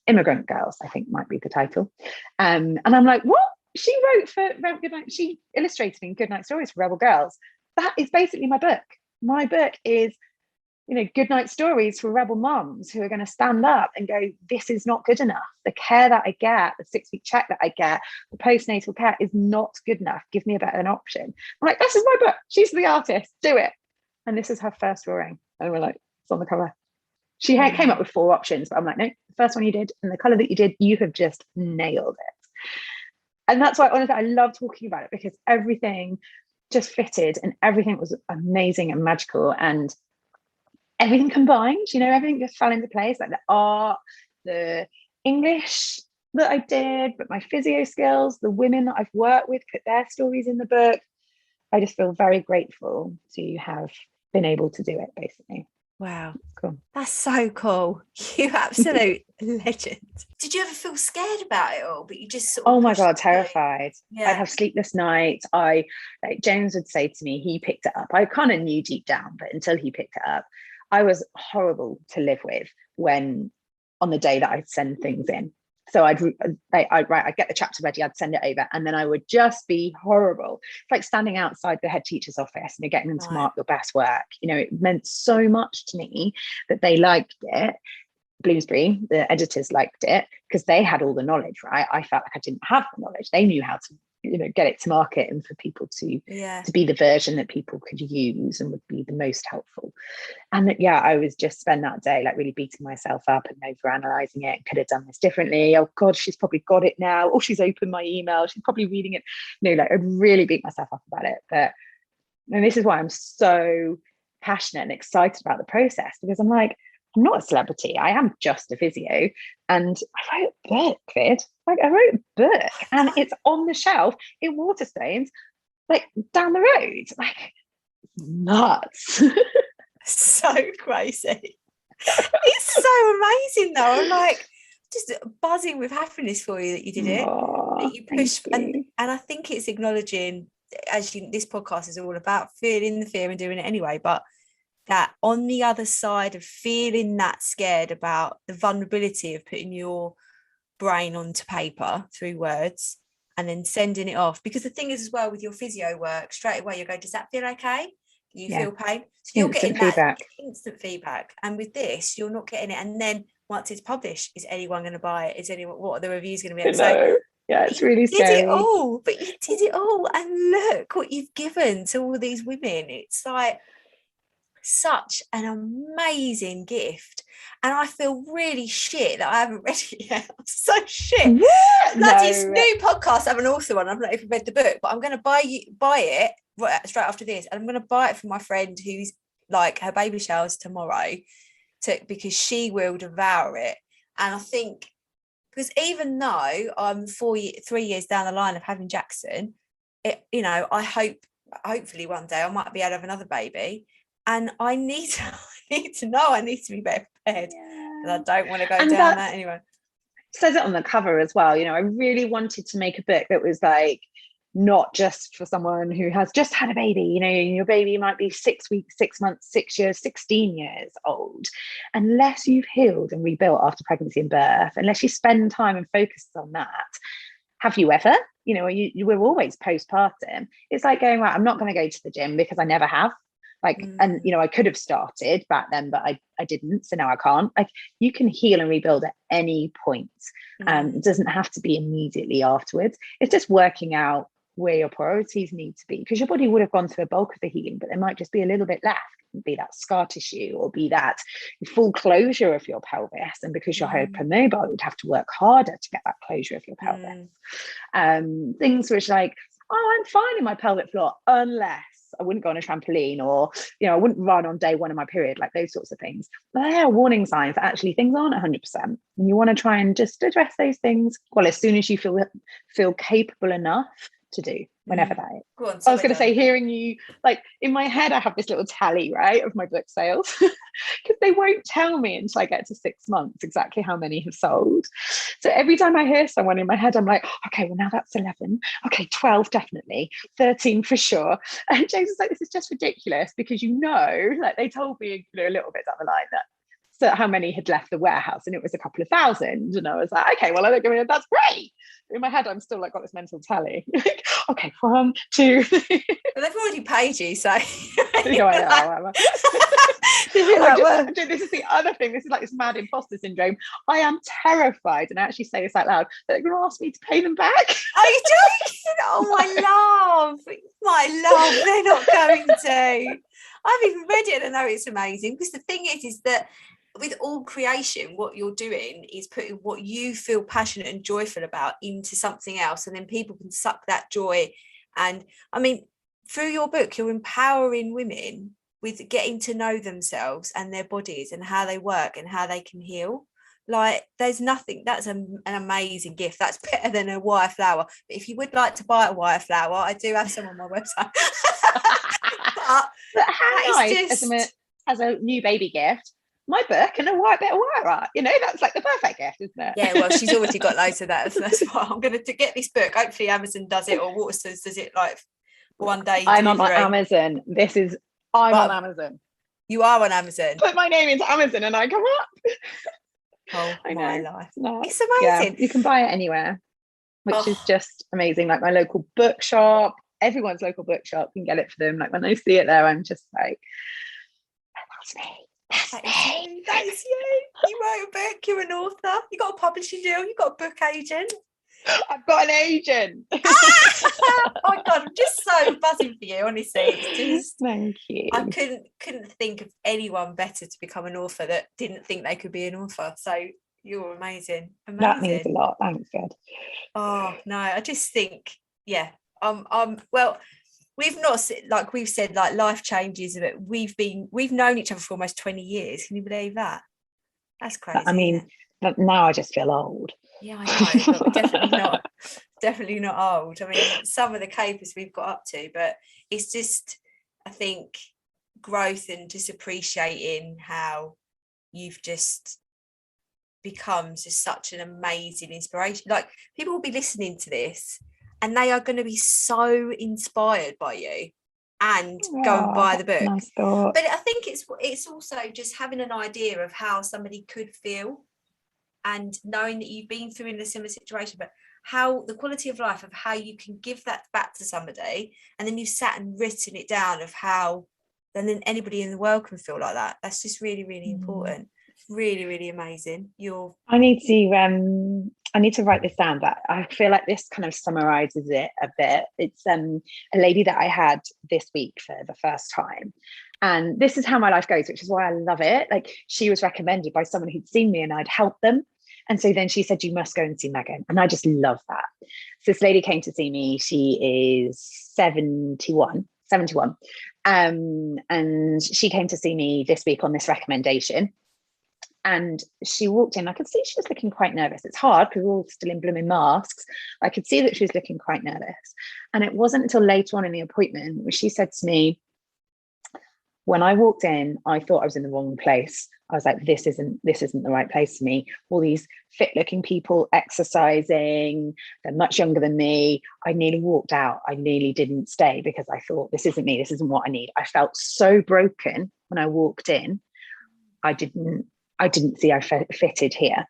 Immigrant Girls, I think might be the title. And I'm like, what? She she illustrated in Goodnight Stories for Rebel Girls. That is basically my book. My book is, Goodnight Stories for rebel moms who are going to stand up and go, this is not good enough. The care that I get, the 6-week check that I get, the postnatal care is not good enough. Give me an option. I'm like, this is my book. She's the artist. Do it. And this is her first drawing. And we're like, it's on the cover. She came up with 4 options, but I'm like, no, the first one you did and the color that you did, you have just nailed it. And that's why, honestly, I love talking about it because everything just fitted and everything was amazing and magical, and everything combined, everything just fell into place, like the art, the English that I did, but my physio skills, the women that I've worked with put their stories in the book. I just feel very grateful to have been able to do it, basically. Wow. Cool. That's so cool. You absolute legend. Did you ever feel scared about it all? But you just sort of oh my God, terrified. Yeah. I'd have sleepless nights. James would say to me, he picked it up. I kind of knew deep down, but until he picked it up, I was horrible to live with on the day that I'd send things in. So I'd get the chapter ready, I'd send it over, and then I would just be horrible. It's like standing outside the head teacher's office and getting them to mark your best work. It meant so much to me that they liked it. Bloomsbury, the editors liked it because they had all the knowledge, right? I felt like I didn't have the knowledge. They knew how to get it to market and for people to be the version that people could use and would be the most helpful. And I was just spend that day like really beating myself up and over analyzing it and could have done this differently. Oh God, she's probably got it now. Oh, she's opened my email, she's probably reading it. I'd really beat myself up about it. And this is why I'm so passionate and excited about the process, because I'm like, I'm not a celebrity. I am just a physio. And I wrote a book, Vid. I wrote a book and it's on the shelf in Waterstones, like down the road. Like, nuts. So crazy. It's so amazing though. I'm like just buzzing with happiness for you that you did it. That you pushed. And I think it's acknowledging, this podcast is all about feeling the fear and doing it anyway, but that on the other side of feeling that scared about the vulnerability of putting your brain onto paper through words and then sending it off, because the thing is as well with your physio work, straight away you go, does that feel okay? Do you feel pain? So you're getting that instant feedback, and with this you're not getting it. And then once it's published, is anyone going to buy it? What are the reviews going to be? So it's really scary. Did it all, but you did it all, and look what you've given to all these women. It's like such an amazing gift, and I feel really shit that I haven't read it yet. I'm so shit. Bloody new podcast. I'm an author one. I've not even read the book, but I'm going to buy it straight after this, and I'm going to buy it for my friend who's like, her baby shower's tomorrow, because she will devour it. And I think because even though I'm 3 years down the line of having Jackson, I hopefully one day I might be able to have another baby. And I need to know, I need to be better prepared. And I don't want to go down that anyway. Says it on the cover as well. I really wanted to make a book that was like not just for someone who has just had a baby. Your baby might be 6 weeks, 6 months, 6 years, 16 years old. Unless you've healed and rebuilt after pregnancy and birth, unless you spend time and focus on that, have you ever? We're always postpartum. It's like going, right, I'm not going to go to the gym because I never have. And I could have started back then, but I didn't, so now I can't. Like, you can heal and rebuild at any point. It doesn't have to be immediately afterwards. It's just working out where your priorities need to be, because your body would have gone through a bulk of the healing, but there might just be a little bit left, be that scar tissue or be that full closure of your pelvis. And because you're hypermobile, you'd have to work harder to get that closure of your pelvis. Things which like, I'm fine in my pelvic floor unless I wouldn't go on a trampoline, or I wouldn't run on day 1 of my period, like those sorts of things. But they are warning signs that actually things aren't 100%, and you want to try and just address those things as soon as you feel capable enough to do, whenever that is. Go on, I was going to say, hearing you, like in my head, I have this little tally, right, of my book sales, because they won't tell me until I get to 6 months exactly how many have sold. So every time I hear someone in my head, I'm like, okay, well, now that's 11. Okay, 12 definitely, 13 for sure. And James is like, this is just ridiculous, because like they told me, a little bit down the line that so how many had left the warehouse, and it was a couple of thousand, and I was like, okay, well, I don't go, that's great. In my head, I'm still like got this mental tally. Okay, 1, 2. But they've already paid you, so Go on, whatever. This is the other thing. This is like this mad imposter syndrome. I am terrified, and I actually say this out loud, that they're going to ask me to pay them back. Are you joking? Oh, my love, they're not going to. I've even read it and I know it's amazing, because the thing is that with all creation, what you're doing is putting what you feel passionate and joyful about into something else, and then people can suck that joy. And I mean, through your book, you're empowering women with getting to know themselves and their bodies and how they work and how they can heal. Like, there's nothing, that's an amazing gift. That's better than a wire flower. But if you would like to buy a wire flower, I do have some on my website. but how nice, as a new baby gift, my book and a white bit of wire art, that's like the perfect gift, isn't it? Yeah, well, she's already got loads of that. That's why I'm going to get this book. Hopefully Amazon does it, or Waterstones does it, like one day. I'm on Amazon. I'm on Amazon. You are on Amazon. Put my name into Amazon and I come up. Oh, my life. No. It's amazing. Yeah, you can buy it anywhere, which is just amazing. Like my local bookshop, everyone's local bookshop can get it for them. Like when they see it there, I'm just like, that's me. That is you. You wrote a book, you're an author, you got a publishing deal, you got a book agent. I've got an agent. Oh my God, I'm just so buzzing for you, honestly. It's just, thank you. I couldn't think of anyone better to become an author that didn't think they could be an author. So you're amazing. That means a lot. Thanks, good. Oh no, I just think, yeah, well, we've not, like we've said, like life changes, but we've known each other for almost 20 years. Can you believe that? That's crazy. I mean, now I just feel old. Yeah, I know, but we're definitely not old. I mean, some of the capers we've got up to, but it's just, I think, growth and just appreciating how you've just become just such an amazing inspiration. Like, people will be listening to this and they are going to be so inspired by you and go and buy the book. Nice thought. But I think it's also just having an idea of how somebody could feel, and knowing that you've been through in a similar situation, but how the quality of life of how you can give that back to somebody, and then you've sat and written it down of how then anybody in the world can feel like that. That's just really, really important. Really, really amazing. I need to write this down, but I feel like this kind of summarizes it a bit. It's a lady that I had this week for the first time, and this is how my life goes, which is why I love it. Like, she was recommended by someone who'd seen me and I'd helped them, and so then she said, you must go and see Megan, and I just love that. So this lady came to see me. She is 71, and she came to see me this week on this recommendation. And she walked in, I could see she was looking quite nervous. It's hard because we're all still in blooming masks. I could see that she was looking quite nervous. And it wasn't until later on in the appointment where she said to me, when I walked in, I thought I was in the wrong place. I was like, this isn't the right place for me. All these fit looking people exercising, they're much younger than me. I nearly walked out. I nearly didn't stay because I thought, this isn't me. This isn't what I need. I felt so broken when I walked in. I didn't see I fitted here.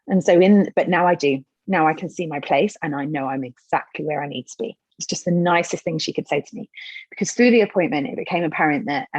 And so but now I do. Now I can see my place and I know I'm exactly where I need to be. It's just the nicest thing she could say to me, because through the appointment, it became apparent that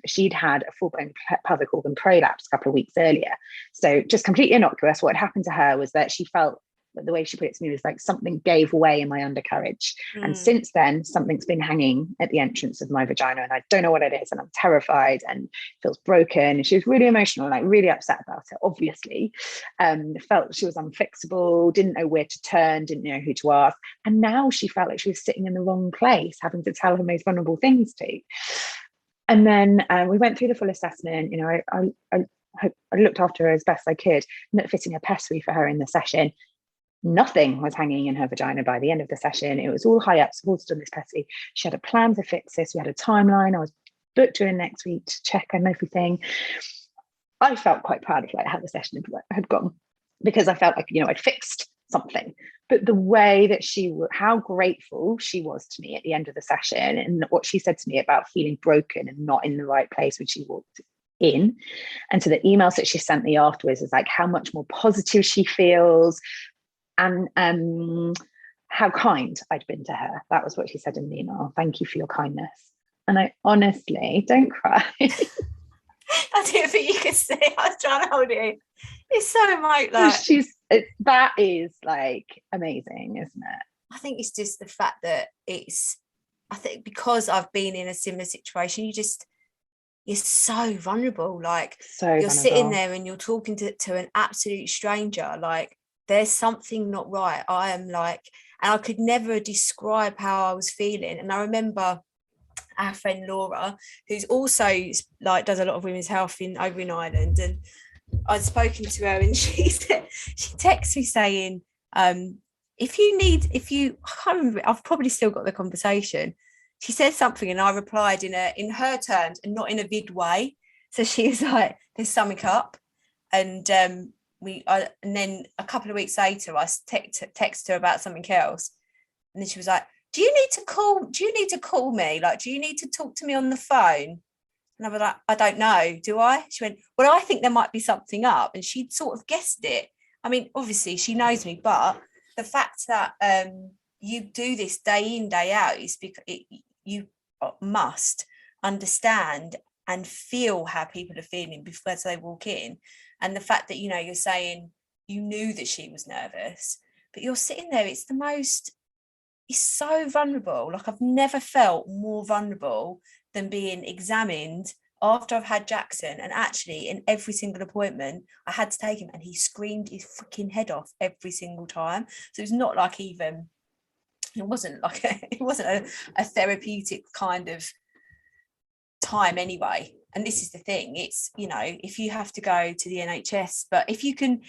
she'd had a full-blown pelvic organ prolapse a couple of weeks earlier. So just completely innocuous. What had happened to her was that she felt, the way she put it to me was like something gave way in my undercarriage. And since then, something's been hanging at the entrance of my vagina and I don't know what it is. And I'm terrified and it feels broken. And she was really emotional, like really upset about it, obviously. Felt she was unfixable, didn't know where to turn, didn't know who to ask. And now she felt like she was sitting in the wrong place, having to tell her most vulnerable things to. And then we went through the full assessment. I looked after her as best I could, and fitting a pessary for her in the session. Nothing was hanging in her vagina by the end of the session. It was all high up, supported on this petty. She had a plan to fix this. We had a timeline. I was booked her in next week to check on everything. I felt quite proud of like how the session had gone, because I felt like, you know, I'd fixed something. But the way that how grateful she was to me at the end of the session, and what she said to me about feeling broken and not in the right place when she walked in, and to the emails that she sent me afterwards, is like how much more positive she feels, and how kind I'd been to her. That was what she said in the email. Thank you for your kindness. And I honestly, don't cry. I didn't think you could see. I was trying to hold it in. It's so like that is like amazing, isn't it? I think it's just the fact that I think because I've been in a similar situation, you're so vulnerable. Like you're sitting there and you're talking to an absolute stranger. Like there's something not right. I am like, and I could never describe how I was feeling. And I remember our friend Laura, who's also like does a lot of women's health over in Ireland, and I'd spoken to her, and she texted me saying, I can't remember, I've probably still got the conversation. She said something and I replied in her terms and not in a vid way. So she was like, there's something up. And and then a couple of weeks later I texted her about something else, and then she was like, do you need to call me? Like, do you need to talk to me on the phone? And I was like, I don't know, do I? She went, well, I think there might be something up. And she'd sort of guessed it. I mean, obviously she knows me, but the fact that you do this day in, day out is because you must understand and feel how people are feeling before they walk in. And the fact that, you know, you're saying you knew that she was nervous, but you're sitting there, it's so vulnerable. Like I've never felt more vulnerable than being examined after I've had Jackson. And actually in every single appointment I had to take him, and he screamed his freaking head off every single time. So it's not like it wasn't a therapeutic kind of time anyway. And this is the thing, it's, you know, if you have to go to the NHS, but if you can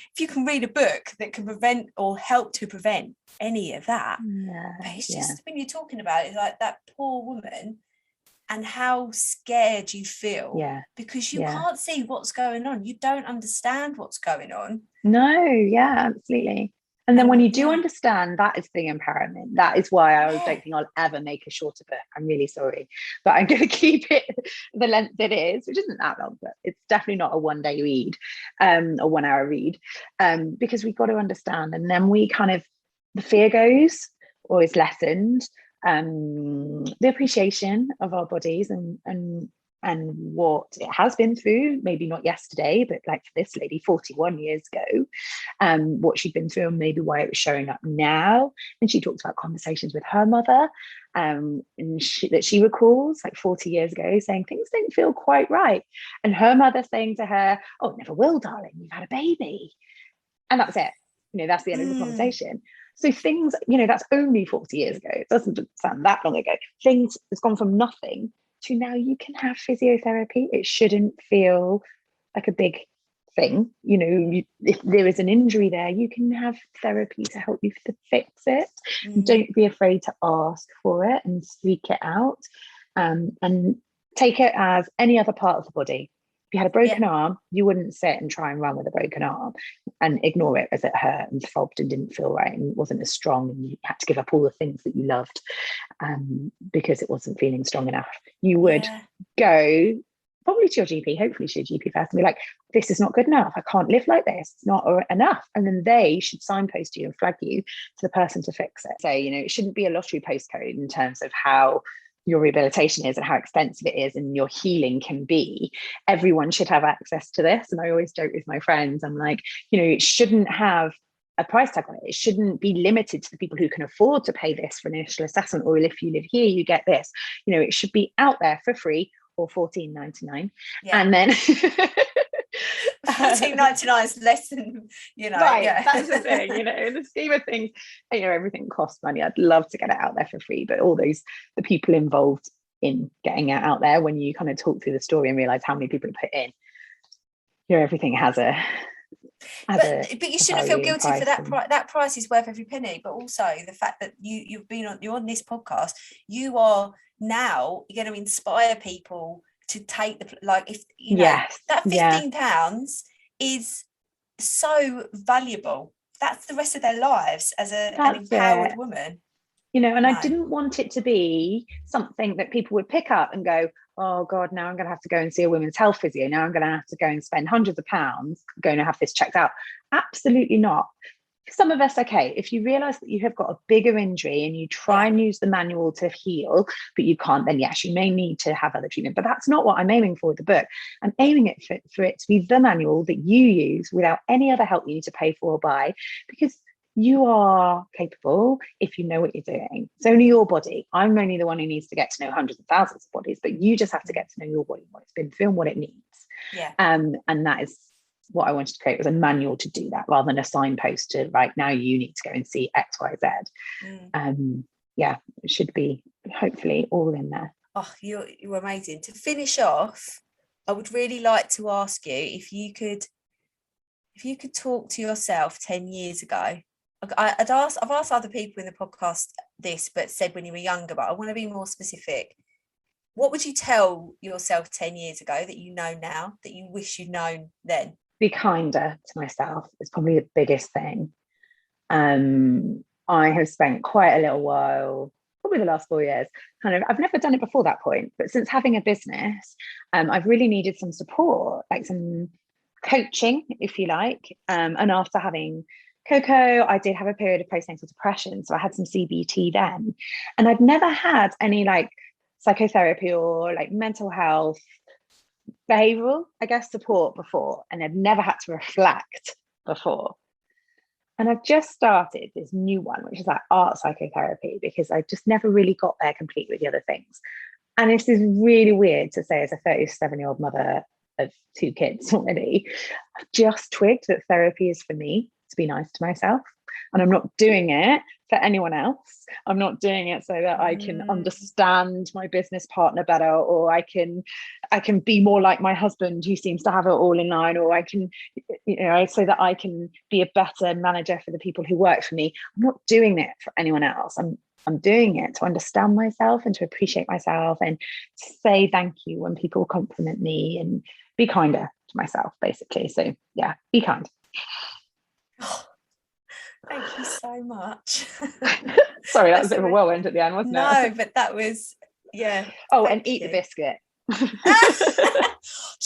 read a book that can prevent or help to prevent any of that, but it's just when you're talking about it, like that poor woman and how scared you feel, because you can't see what's going on, you don't understand what's going on. No, absolutely. And then when you do understand, that is the empowerment. That is why I don't think I'll ever make a shorter book. I'm really sorry, but I'm going to keep it the length it is, which isn't that long, but it's definitely not a 1 day read, or 1 hour read, because we've got to understand. And then we kind of, the fear goes or is lessened, the appreciation of our bodies and what it has been through, maybe not yesterday, but like for this lady 41 years ago, what she'd been through and maybe why it was showing up now. And she talked about conversations with her mother, and that she recalls like 40 years ago, saying things don't feel quite right, and her mother saying to her, oh, it never will, darling, you've had a baby. And that's it, you know, that's the end of the conversation. So things, you know, that's only 40 years ago. It doesn't sound that long ago. Things has gone from nothing to now you can have physiotherapy. It shouldn't feel like a big thing. You know, if there is an injury there, you can have therapy to help you to fix it. Don't be afraid to ask for it and speak it out, and take it as any other part of the body. If you had a broken arm, you wouldn't sit and try and run with a broken arm and ignore it as it hurt and throbbed and didn't feel right and wasn't as strong, and you had to give up all the things that you loved because it wasn't feeling strong enough. You would go probably to your GP, hopefully to your GP first, and be like, this is not good enough. I can't live like this. It's not enough. And then they should signpost you and flag you to the person to fix it. So, you know, it shouldn't be a lottery postcode in terms of how your rehabilitation is and how expensive it is and your healing can be. Everyone should have access to this. And I always joke with my friends, I'm like, you know, it shouldn't have a price tag on it. It shouldn't be limited to the people who can afford to pay this for an initial assessment, or if you live here, you get this. You know, it should be out there for free, or $14.99. And then $14.99 is less than, you know, that's the thing, you know, in the scheme of things, you know, everything costs money. I'd love to get it out there for free, but the people involved in getting it out there, when you kind of talk through the story and realize how many people put in, you know, everything has a But you shouldn't feel guilty for that. And That price is worth every penny. But also the fact that you're on this podcast, you are now going to inspire people to take if you know that £15 is so valuable. That's the rest of their lives as an empowered woman. You know, and I didn't want it to be something that people would pick up and go, oh God, now I'm going to have to go and see a women's health physio. Now I'm going to have to go and spend hundreds of pounds going to have this checked out. Absolutely not. For some of us, okay, if you realise that you have got a bigger injury and you try and use the manual to heal, but you can't, then yes, you may need to have other treatment. But that's not what I'm aiming for with the book. I'm aiming it for it to be the manual that you use without any other help you need to pay for or buy, because you are capable if you know what you're doing. It's only your body. I'm only the one who needs to get to know hundreds of thousands of bodies, but you just have to get to know your body, what it's been through and what it needs. Yeah. And that is what I wanted to create, was a manual to do that, rather than a signpost to right now you need to go and see X, Y, Z. It should be hopefully all in there. Oh, you're amazing. To finish off, I would really like to ask you if you could talk to yourself 10 years ago. I've asked other people in the podcast this, but said when you were younger, but I want to be more specific. What would you tell yourself 10 years ago that you know now, that you wish you'd known then? Be kinder to myself is probably the biggest thing. I have spent quite a little while, probably the last 4 years, I've never done it before that point, but since having a business, I've really needed some support, like some coaching, if you like. And after having Coco, I did have a period of postnatal depression, so I had some CBT then, and I'd never had any like psychotherapy or like mental health, behavioral, I guess, support before, and I'd never had to reflect before. And I've just started this new one, which is like art psychotherapy, because I just never really got there completely with the other things. And this is really weird to say as a 37-year-old mother of 2 kids already. I've just twigged that therapy is for me, to be nice to myself. And I'm not doing it for anyone else. I'm not doing it so that I can understand my business partner better, or I can be more like my husband who seems to have it all in line, or I can, so that I can be a better manager for the people who work for me. I'm not doing it for anyone else. I'm doing it to understand myself and to appreciate myself and to say thank you when people compliment me, and be kinder to myself, basically. So yeah, be kind. Thank you so much. Sorry, that was a bit of a whirlwind at the end, wasn't it? No, but that was, yeah. Oh, and eat the biscuit. Do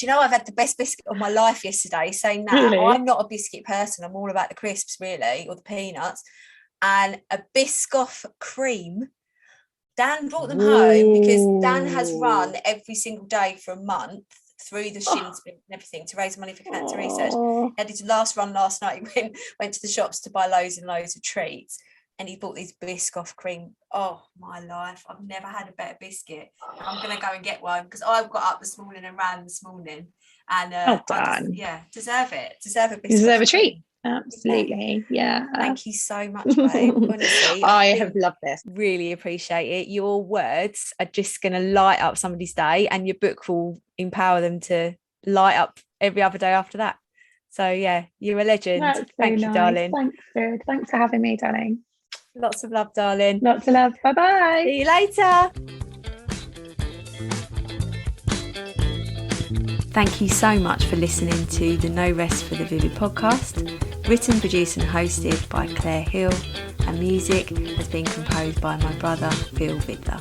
you know, I've had the best biscuit of my life yesterday. Saying that, really? I'm not a biscuit person. I'm all about the crisps, really, or the peanuts. And a Biscoff cream. Dan brought them home because Dan has run every single day for a month through the shin splint and everything to raise money for cancer research. He had his last run last night. He went to the shops to buy loads and loads of treats, and he bought these Biscoff cream. Oh my life, I've never had a better biscuit. I'm gonna go and get one, because I got up this morning and ran this morning, and deserve it. Deserve a biscuit. You deserve a treat. Absolutely. Yeah. Thank you so much, babe. Honestly, I have loved this. Really appreciate it. Your words are just going to light up somebody's day, and your book will empower them to light up every other day after that. So yeah, you're a legend. That's Thank you, nice. darling. Thanks, good. Thanks for having me, darling. Lots of love, darling. Lots of love. Bye-bye. See you later. Thank you so much for listening to the No Rest for the Vivid podcast. Written, produced and hosted by Claire Hill, and music has been composed by my brother Phil Vidler.